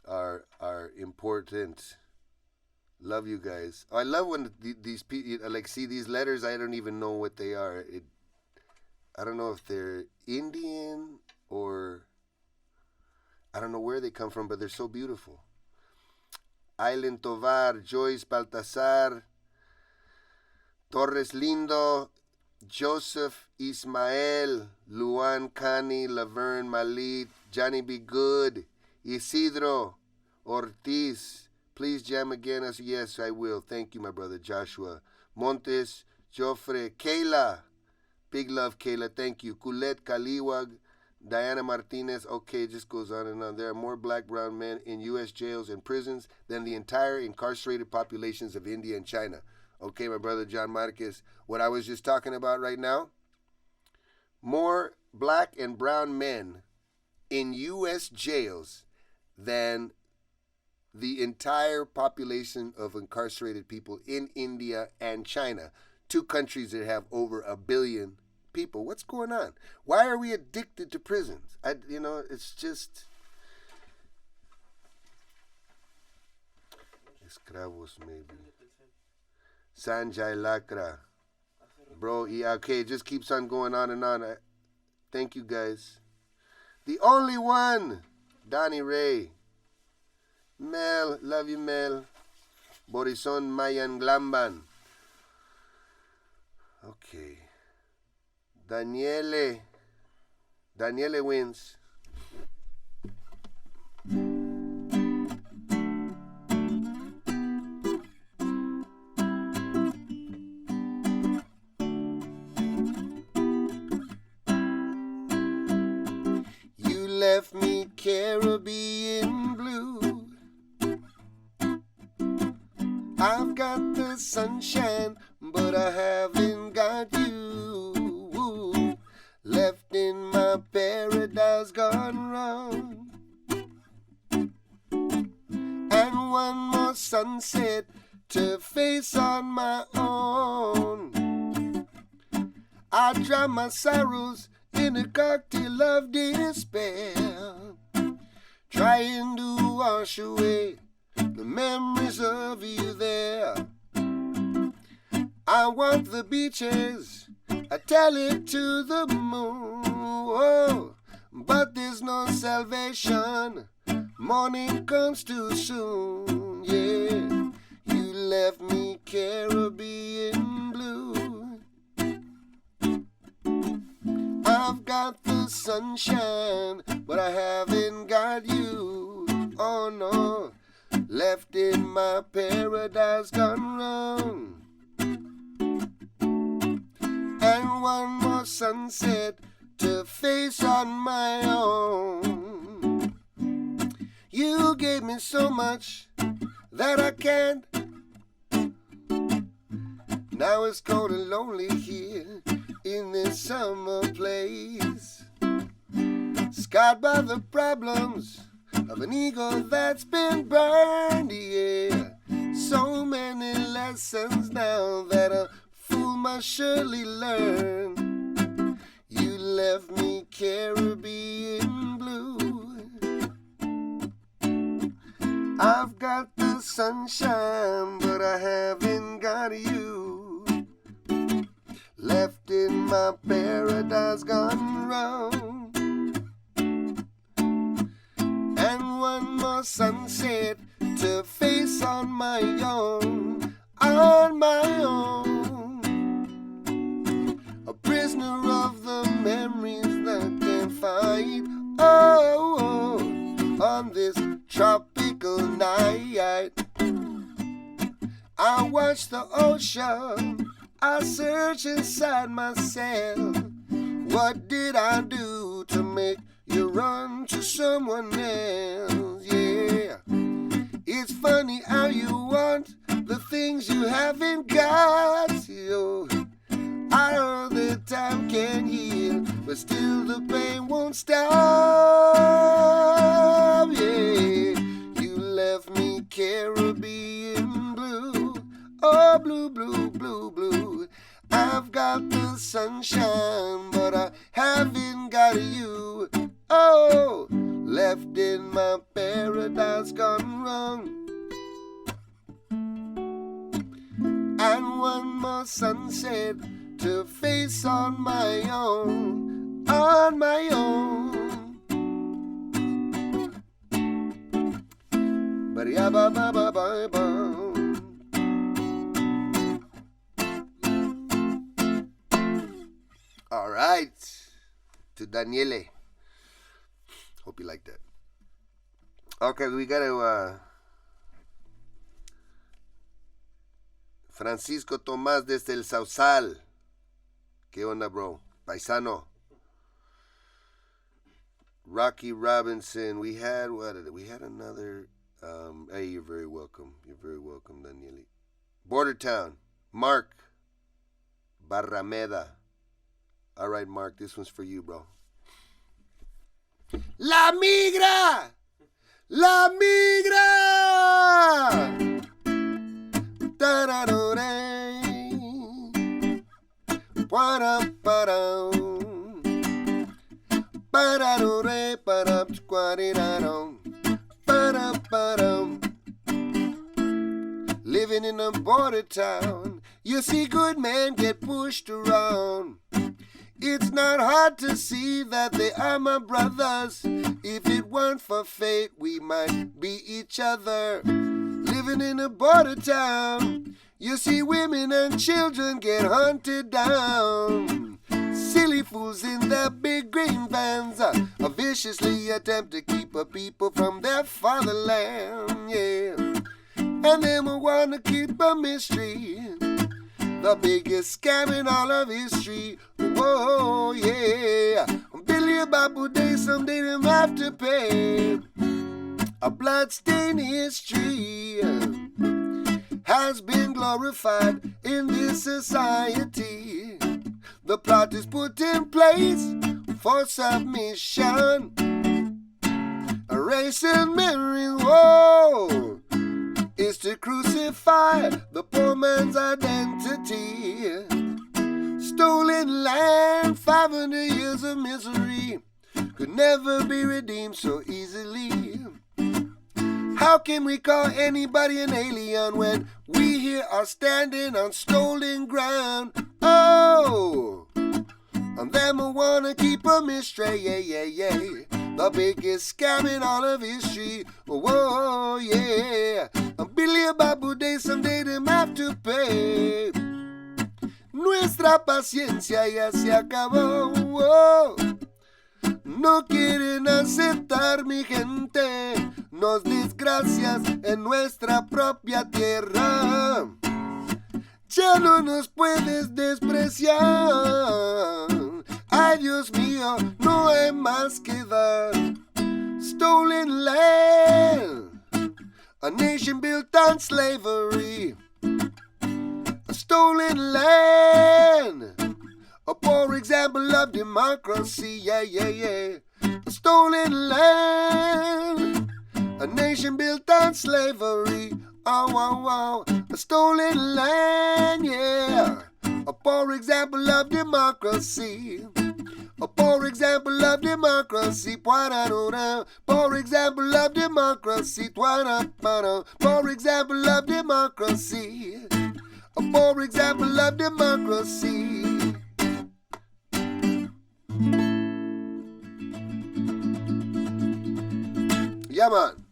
are important. Love you guys. I love when these people like see these letters. I don't even know what they are. I don't know if they're Indian or I don't know where they come from, but they're so beautiful. Aileen Tovar, Joyce Baltasar, Torres Lindo, Joseph Ismael, Luan Cani, Laverne Malit, Johnny Be Good, Isidro Ortiz. Please jam again. Yes, I will. Thank you, my brother Joshua. Montes, Joffre, Kayla. Big love, Kayla. Thank you. Colette Kaliwag, Diana Martinez. Okay, it just goes on and on. There are more black, brown men in U.S. jails and prisons than the entire incarcerated populations of India and China. Okay, my brother John Marquez. What I was just talking about right now, more black and brown men in U.S. jails than the entire population of incarcerated people in India and China, two countries that have over 1 billion people. What's going on? Why are we addicted to prisons? It's just escravos maybe. Sanjay Lakra, bro. Yeah, okay, it just keeps on going on and on. Thank you guys. The only one, Donnie Ray. Mel, love you, Mel. Borison Mayan Glamban. Okay. Daniele wins. You left me Caribbean blue. I've got the sunshine, but I haven't got you. Left in my paradise gone wrong. And one more sunset to face on my own. I drown my sorrows in a cocktail of despair, trying to wash away the memories of you there. I want the beaches, I tell it to the moon, oh, but there's no salvation, morning comes too soon, yeah. You left me Caribbean blue. I've got the sunshine, but I haven't got you, oh no. Left in my paradise gone wrong. And one more sunset to face on my own. You gave me so much that I can't. Now it's cold and lonely here in this summer place, scarred by the problems of an ego that's been burned, yeah. So many lessons now that a fool must surely learn. You left me Caribbean blue. I've got the sunshine, but I haven't got you. Left in my paradise gone wrong. And one more sunset to face on my own, on my own. A prisoner of the memories that can't fight, oh, on this tropical night. I watch the ocean, I search inside myself. What did I do to make you run to someone else? Yeah, it's funny how you want the things you haven't got. Yo, I know that time can heal, but still the pain won't stop. Yeah, you left me Caribbean blue. Oh, blue, blue, blue, blue. I've got the sunshine, but I haven't got you. Oh, left in my paradise gone wrong. one more sunset to face on my own, on my own. Ba-da-ba-ba-ba-ba-ba. All right, to Daniele. Hope you like that. Okay, we got to Francisco Tomás desde el Sausal. ¿Qué onda, bro? Paisano. Rocky Robinson. We had another. Hey, you're very welcome. You're very welcome, Daniele. Border Town. Mark Barrameda. All right, Mark, this one's for you, bro. La migra! La migra! Da-da-do-day. Wa-da-ba-dum. Ba-da-do-day, ba-da-squatty-da-dum. Ba-da-ba-dum. Living in a border town, you see good men get pushed around. It's not hard to see that they are my brothers. If it weren't for fate, we might be each other. Living in a border town, you see women and children get hunted down. Silly fools in their big green vans viciously attempt to keep a people from their fatherland, yeah. And them who want to keep a mystery, the biggest scam in all of history. Whoa, yeah. Billy Babu Day, someday them have to pay. A bloodstained history has been glorified in this society. The plot is put in place for submission. A race and marrying, whoa, is to crucify the poor man's identity. Stolen land, 500 years of misery, could never be redeemed so easily. How can we call anybody an alien when we here are standing on stolen ground? Oh, and them who wanna keep 'em astray, yeah, yeah, yeah. The biggest scam in all of history, whoa, yeah. A Billy Babu Day, someday them have to pay. Nuestra paciencia ya se acabó, whoa. No quieren aceptar, mi gente, nos desgracias en nuestra propia tierra. Ya no nos puedes despreciar. Ay, Dios mío, no hay más que dar. Stolen land, a nation built on slavery. A stolen land, a poor example of democracy, yeah, yeah, yeah. A stolen land, a nation built on slavery, oh, oh, oh. A stolen land, yeah. A poor example of democracy. A poor example of democracy. Poor example of democracy. Poor example of democracy. A poor example of democracy. Yeah, man.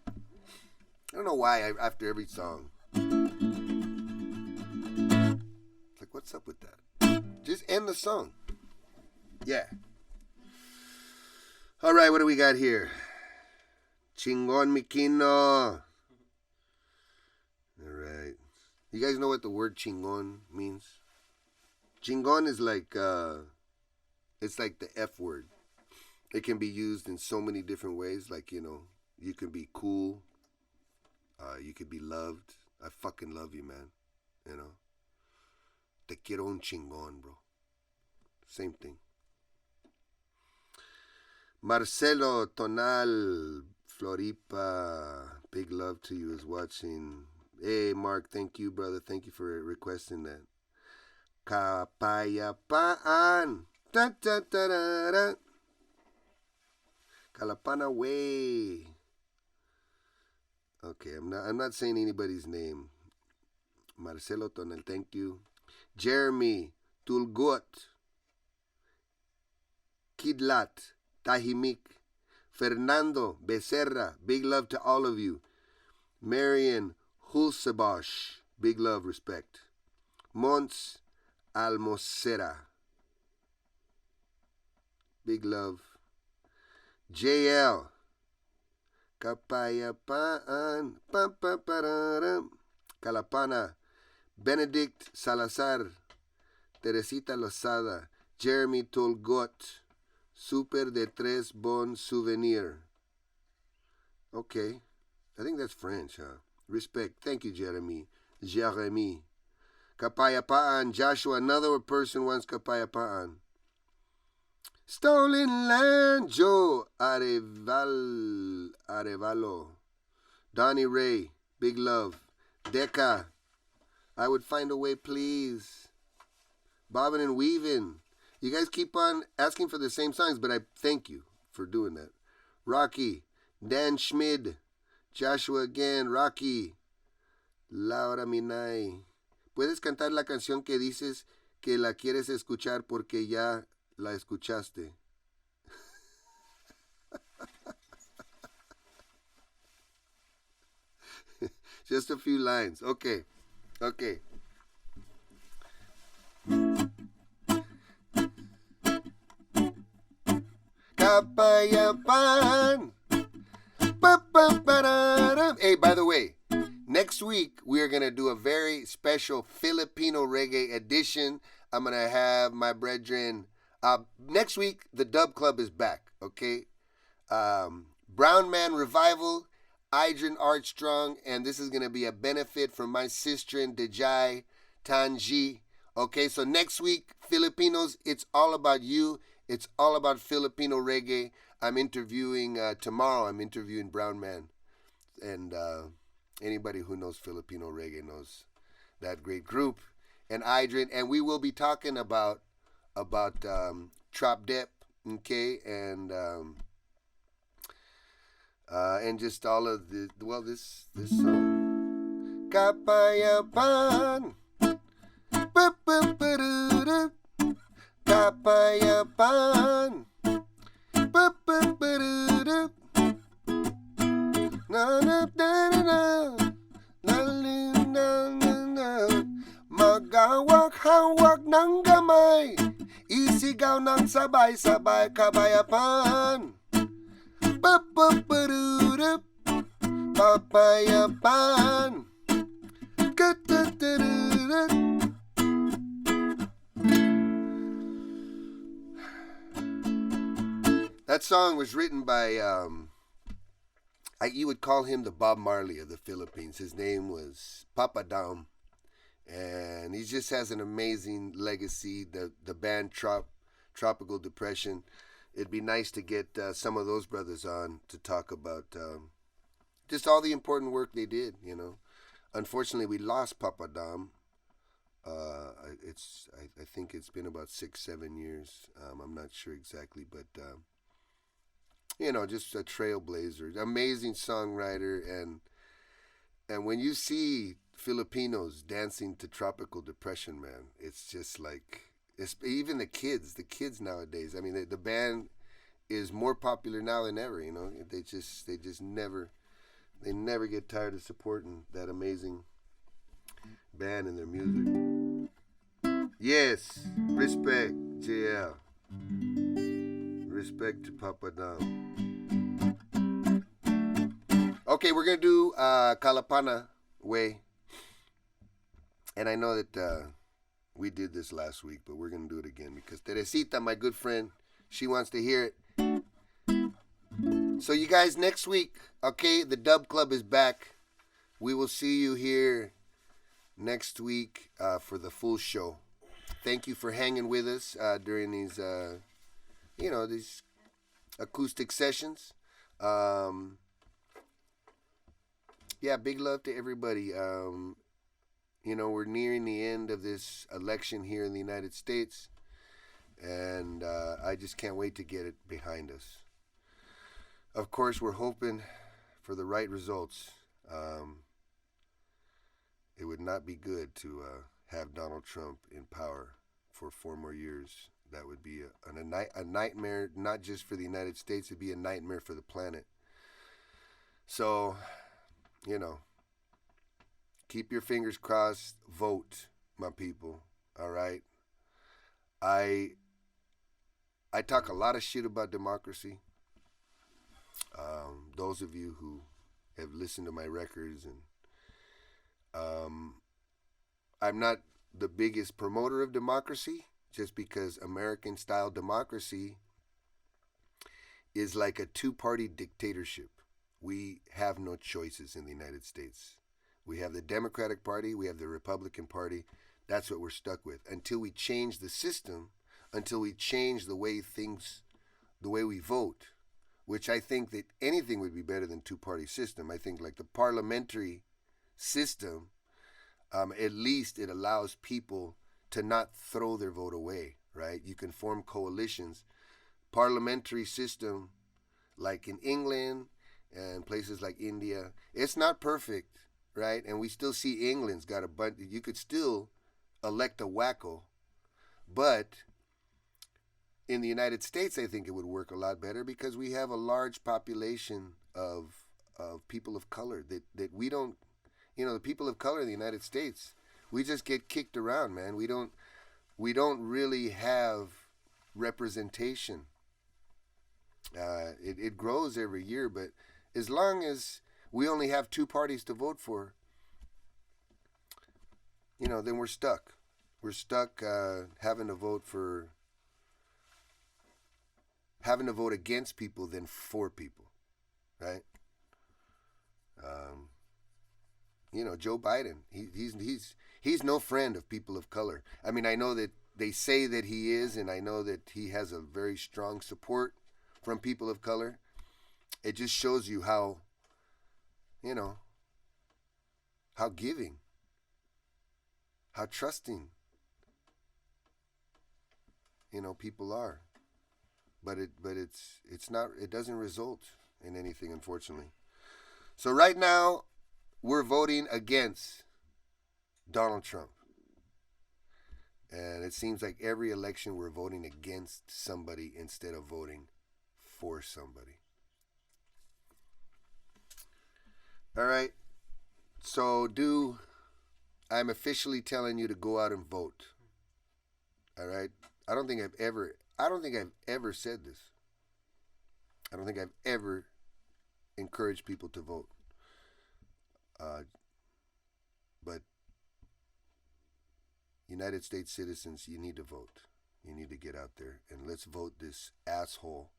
I don't know why after every song. It's like, what's up with that? Just end the song. Yeah. All right, what do we got here? Chingon mi Quino. All right. You guys know what the word chingon means? Chingon is like, it's like the F word. It can be used in so many different ways. Like, you know, you can be cool. You could be loved. I fucking love you, man. You know. Te quiero un chingón, bro. Same thing. Marcelo Tonal Floripa. Big love to you is watching. Hey, Mark, thank you, brother. Thank you for requesting that. Kapayapaan. Da, da, da, da, da. Kalapana way. Okay, I'm not saying anybody's name. Marcelo Tonel, thank you. Jeremy Tulgot, Kidlat, Tahimik, Fernando Becerra, big love to all of you. Marian Hulsebosh, big love, respect. Mons Almocera, big love. JL, Kapayapaan, Kalapana, Benedict Salazar, Teresita Lozada, Jeremy Tolgot, Super de Tres Bon Souvenir. Okay, I think that's French, huh? Respect. Thank you, Jeremy. Jeremy. Kapayapaan, Joshua, another person wants Kapayapaan. Stolen Land, Joe Arevalo. Donnie Ray, big love. Deca, I would find a way, please. Bobbin and weaving. You guys keep on asking for the same songs, but I thank you for doing that. Rocky, Dan Schmid, Joshua again, Rocky, Laura Minay. ¿Puedes cantar la canción que dices que la quieres escuchar porque ya la escuchaste? Just a few lines. Okay. Kapayapan. Hey, by the way, next week we are going to do a very special Filipino reggae edition. I'm going to have my brethren. Next week, the Dub Club is back, okay? Brown Man Revival, Idrin Armstrong, and this is going to be a benefit from my sister in Dejai, Tanji. Okay, so next week, Filipinos, it's all about you. It's all about Filipino reggae. I'm interviewing, tomorrow I'm interviewing Brown Man. And anybody who knows Filipino reggae knows that great group. And Idrin, and we will be talking about Trop Dep, okay, and just all of the, well, this song. Kapayapan, Kapayapan, na na na na na. Magawak-hawak ng gamay, isigaw ng sabay-sabay kabayapan. Papaparurup, papayapan. Katatarurut. That song was written by, you would call him the Bob Marley of the Philippines. His name was Papa Dam. And he just has an amazing legacy. The band Tropical Depression. It'd be nice to get some of those brothers on to talk about just all the important work they did, you know. Unfortunately, we lost Papa Dam. I think it's been about 6-7 years. I'm not sure exactly, but you know, just a trailblazer, amazing songwriter, and when you see Filipinos dancing to Tropical Depression, man, it's just like, even the kids nowadays. I mean, the band is more popular now than ever. You know, they just never get tired of supporting that amazing band and their music. Yes, respect, JL. Respect to Papa Dam. Okay, we're gonna do Kalapana Way. And I know that we did this last week, but we're going to do it again because Teresita, my good friend, she wants to hear it. So you guys, next week, okay, the Dub Club is back. We will see you here next week for the full show. Thank you for hanging with us during these, these acoustic sessions. Big love to everybody. You know, we're nearing the end of this election here in the United States, and I just can't wait to get it behind us. Of course, we're hoping for the right results. it would not be good to have Donald Trump in power for 4 more years. That would be a nightmare, not just for the United States, it'd be a nightmare for the planet. So, you know, keep your fingers crossed, vote, my people, all right? I talk a lot of shit about democracy. Those of you who have listened to my records, and I'm not the biggest promoter of democracy, just because American-style democracy is like a two-party dictatorship. We have no choices in the United States. We have the Democratic Party, we have the Republican Party. That's what we're stuck with. Until we change the system, until we change the way we vote, which I think that anything would be better than two-party system. I think like the parliamentary system, at least it allows people to not throw their vote away, right? You can form coalitions. Parliamentary system, like in England and places like India, it's not perfect, right? And we still see England's got a bunch. You could still elect a wacko, but in the United States, I think it would work a lot better because we have a large population of people of color that we don't, the people of color in the United States, we just get kicked around, man. We don't really have representation. It grows every year, but as long as we only have 2 parties to vote for, then we're stuck. We're stuck having to vote against people than for people, right? Joe Biden, he's no friend of people of color. I mean, I know that they say that he is, and I know that he has a very strong support from people of color. It just shows you how giving, how trusting, people are. But it's not, it doesn't result in anything, unfortunately. So right now, we're voting against Donald Trump. And it seems like every election we're voting against somebody instead of voting for somebody. All right. So I'm officially telling you to go out and vote. All right. I don't think I've ever said this. I don't think I've ever encouraged people to vote. But United States citizens, you need to vote. You need to get out there and let's vote this asshole,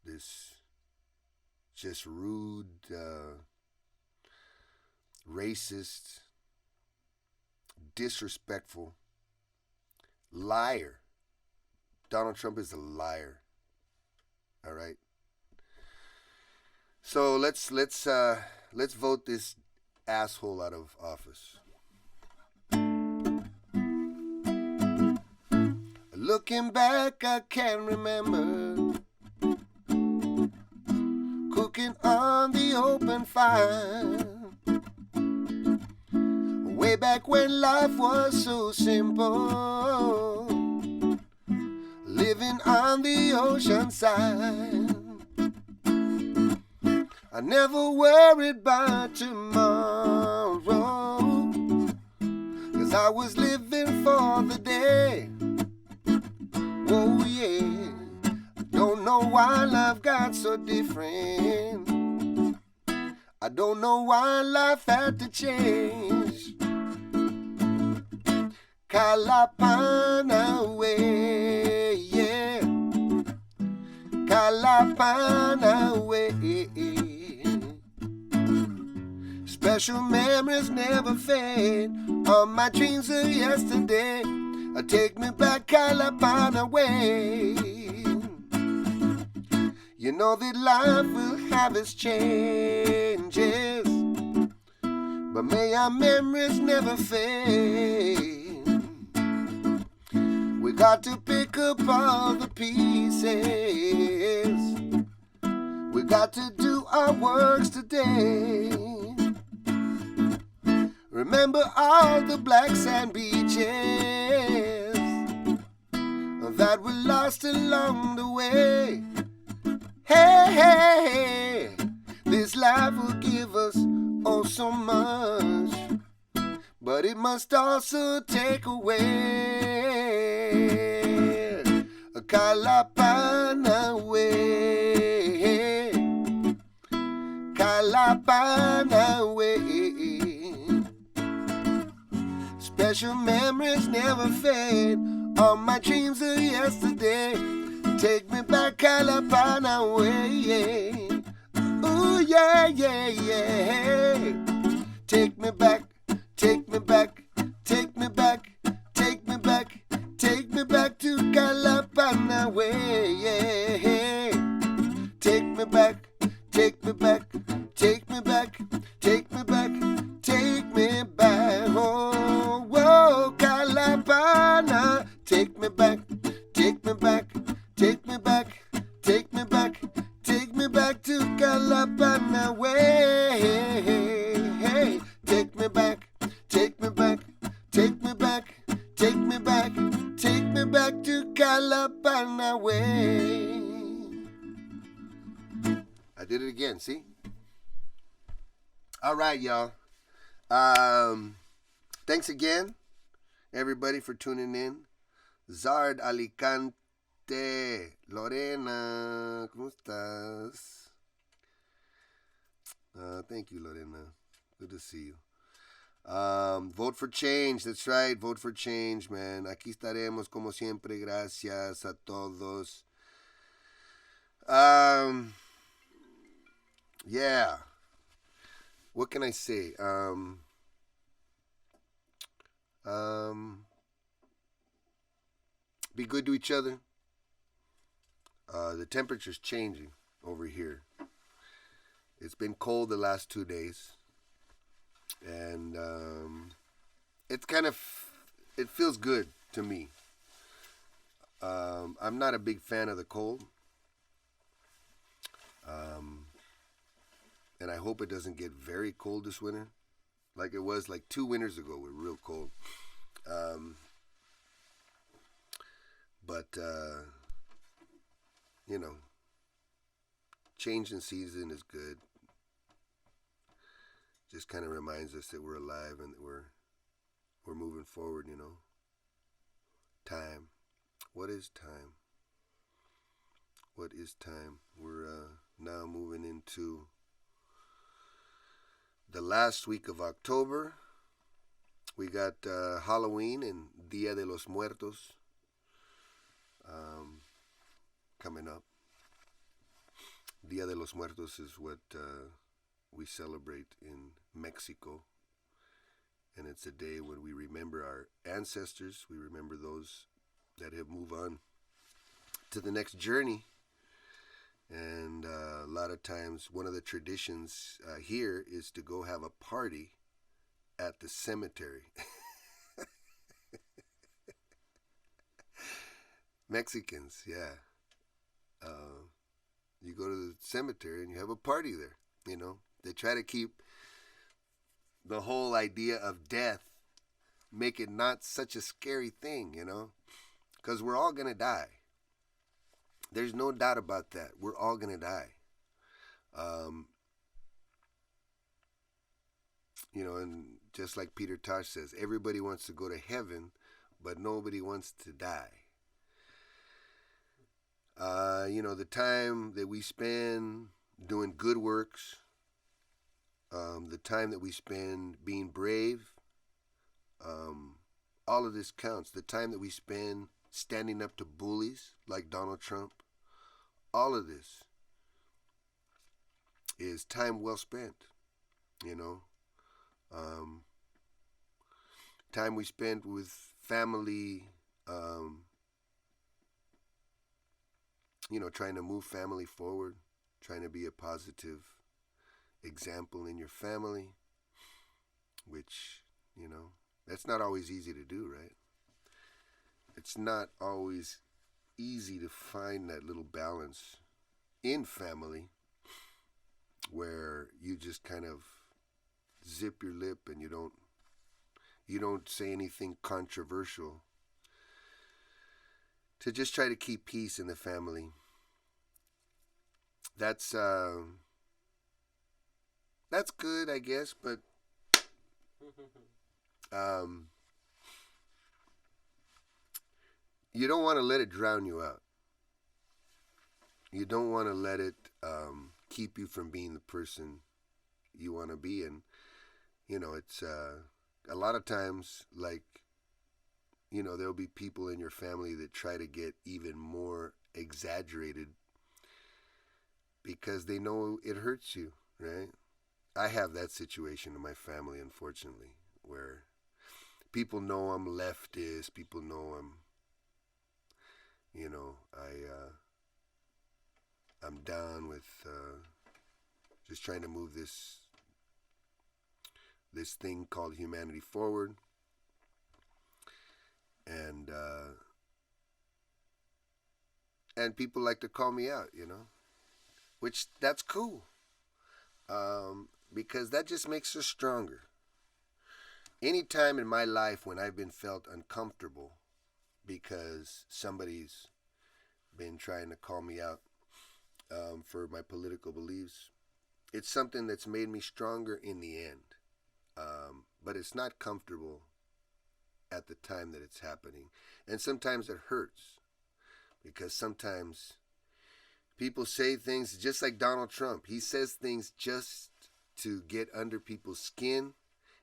this just rude, racist, disrespectful liar. Donald Trump is a liar. All right. So let's vote this asshole out of office. Looking back, I can remember cooking on the open fire. Way back when life was so simple, living on the ocean side. I never worried about tomorrow, 'cause I was living for the day. Oh yeah, I don't know why life got so different. I don't know why life had to change. Kalapana way, yeah. Kalapana way. Special memories never fade. All my dreams of yesterday take me back Kalapana way. You know that life will have its changes, but may our memories never fade. We got to pick up all the pieces. We got to do our works today. Remember all the black sand beaches that were lost along the way. Hey, hey, hey, this life will give us oh so much, but it must also take away. Kalapana way, Kalapana way. Special memories never fade. All my dreams of yesterday. Take me back, Kalapana way. Ooh, yeah, yeah, yeah. Take me back, take me back, take me back, take me back, take me back to Kalapana way. Yeah. Take me back, take me back, take me back, take me back, take me back. Oh, whoa, Kalapana. Take me back, take me back, take me back, take me back, take me back to Kalapana way. Take me back, take me back, take me back, take me back, take me back to Kalapana way. I did it again, see? All right, y'all. Thanks again, everybody, for tuning in. Zard Alicante, Lorena, ¿cómo estás? Thank you, Lorena. Good to see you. Vote for change. That's right. Vote for change, man. Aquí estaremos como siempre. Gracias a todos. Yeah. What can I say? Be good to each other. The temperature's changing over here. It's been cold the last 2 days. And it's it feels good to me. I'm not a big fan of the cold. And I hope it doesn't get very cold this winter. Like it was like 2 winters ago, we were real cold. But you know, change in season is good. Just kind of reminds us that we're alive and that we're moving forward, you know. Time. What is time? What is time? We're now moving into the last week of October. We got Halloween and Dia de los Muertos coming up. Dia de los Muertos is what we celebrate in Mexico. And it's a day when we remember our ancestors. We remember those that have moved on to the next journey. And a lot of times, one of the traditions here is to go have a party at the cemetery. Mexicans, yeah. You go to the cemetery and you have a party there, you know. They try to keep the whole idea of death, make it not such a scary thing, you know. Because we're all going to die. There's no doubt about that. We're all going to die. You know, and just like Peter Tosh says, everybody wants to go to heaven, but nobody wants to die. You know, the time that we spend doing good works, the time that we spend being brave, all of this counts. The time that we spend standing up to bullies like Donald Trump, all of this is time well spent, you know. Time we spent with family, you know, trying to move family forward, trying to be a positive example in your family, which, you know, that's not always easy to do, right? It's not always easy to find that little balance in family where you just kind of zip your lip and you don't You don't say anything controversial to just try to keep peace in the family. That's good, I guess, but um, you don't want to let it drown you out. You don't want to let it keep you from being the person you want to be. And, it's a lot of times, like, there'll be people in your family that try to get even more exaggerated because they know it hurts you, right? I have that situation in my family, unfortunately, where people know I'm leftist, people know I'm down with just trying to move this thing called humanity forward, and people like to call me out, which that's cool, because that just makes us stronger. Any time in my life when I've been felt uncomfortable because somebody's been trying to call me out for my political beliefs, it's something that's made me stronger in the end. But it's not comfortable at the time that it's happening. And sometimes it hurts because sometimes people say things just like Donald Trump. He says things just to get under people's skin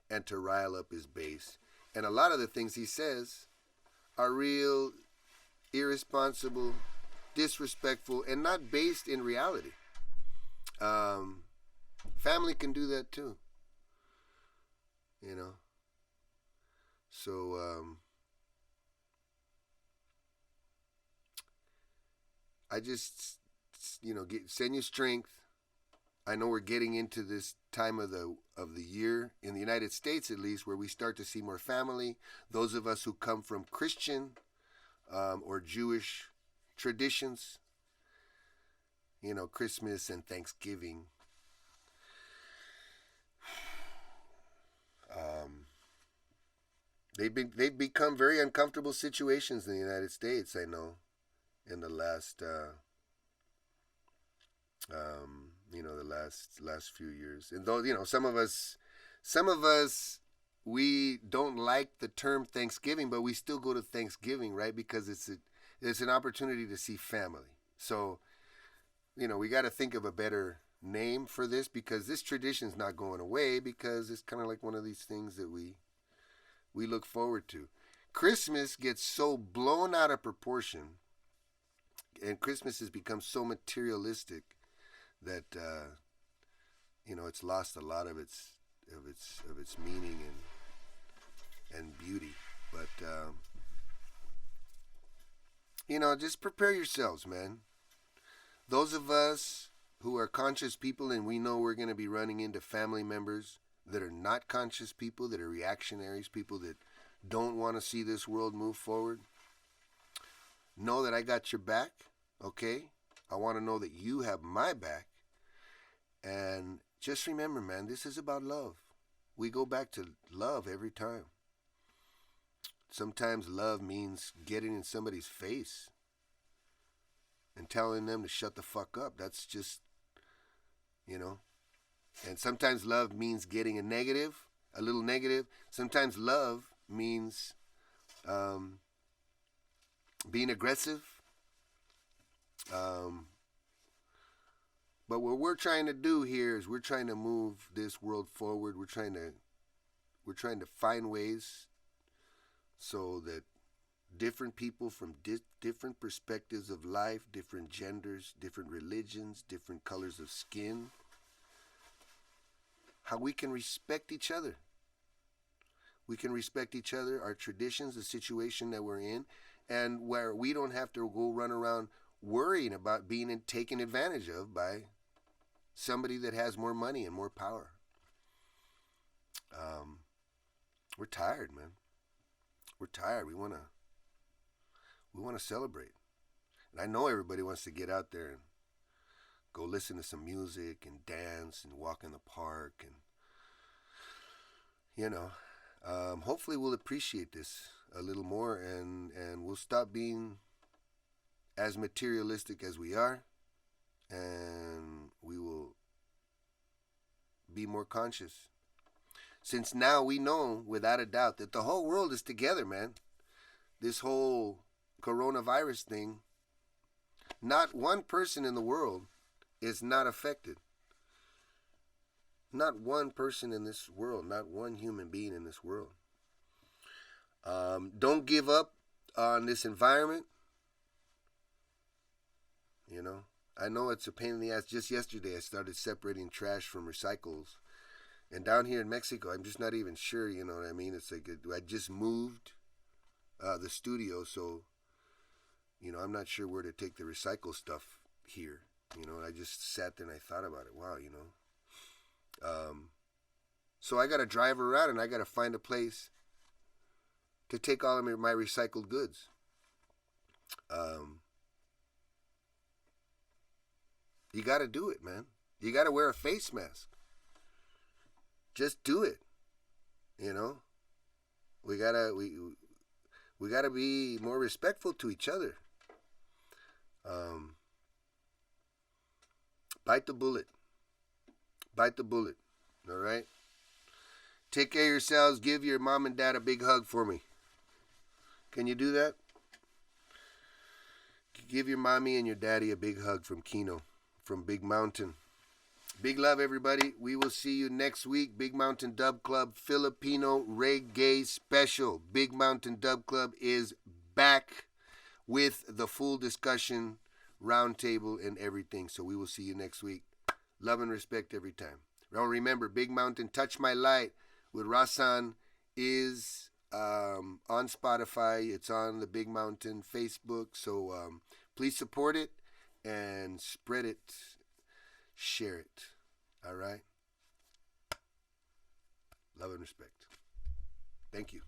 and to rile up his base. And a lot of the things he says are real irresponsible, disrespectful, and not based in reality. Family can do that too. So I just send you strength. I know we're getting into this time of the year in the United States, at least, where we start to see more family. Those of us who come from Christian or Jewish traditions, Christmas and Thanksgiving. They've become very uncomfortable situations in the United States. I know, in the last the last few years. And though some of us we don't like the term Thanksgiving, but we still go to Thanksgiving, right? Because it's an opportunity to see family. So we got to think of a better name for this, because this tradition's not going away, because it's kind of like one of these things that we look forward to. Christmas gets so blown out of proportion, and Christmas has become so materialistic that it's lost a lot of its meaning and beauty. But just prepare yourselves, man. Those of us who are conscious people, and we know we're going to be running into family members that are not conscious people, that are reactionaries, people that don't want to see this world move forward, know that I got your back, okay? I want to know that you have my back. And just remember, man, this is about love. We go back to love every time. Sometimes love means getting in somebody's face and telling them to shut the fuck up. That's just, And sometimes love means getting a little negative. Sometimes love means being aggressive. But what we're trying to do here is we're trying to move this world forward. We're trying to find ways so that different people from different perspectives of life, different genders, different religions, different colors of skin, how we can respect each other. We can respect each other, our traditions, the situation that we're in, and where we don't have to go run around worrying about being taken advantage of by somebody that has more money and more power. We're tired, man. We're tired. We want to celebrate. And I know everybody wants to get out there and go listen to some music and dance and walk in the park and Hopefully we'll appreciate this a little more, and we'll stop being as materialistic as we are, and we will be more conscious. Since now we know without a doubt that the whole world is together, man. This whole coronavirus thing, not one person in the world is not affected. Not one person in this world, not one human being in this world. Don't give up on this environment. You know, I know it's a pain in the ass. Just yesterday I started separating trash from recycles. And down here in Mexico, I'm just not even sure, you know what I mean? It's like I just moved the studio, so, you know, I'm not sure where to take the recycle stuff here. You know, I just sat there and I thought about it. Wow, you know. So I got to drive around and I got to find a place to take all of my recycled goods. You got to do it, man. You got to wear a face mask. Just do it. You know, we gotta be more respectful to each other. Bite the bullet. Bite the bullet. All right. Take care of yourselves. Give your mom and dad a big hug for me. Can you do that? Give your mommy and your daddy a big hug from Quino, from Big Mountain. Big love, everybody. We will see you next week. Big Mountain Dub Club Filipino Reggae Special. Big Mountain Dub Club is back with the full discussion, roundtable, and everything. So we will see you next week. Love and respect every time. Now remember, Big Mountain Touch My Light with Rasan is on Spotify. It's on the Big Mountain Facebook. So please support it and spread it. Share it. All right? Love and respect. Thank you.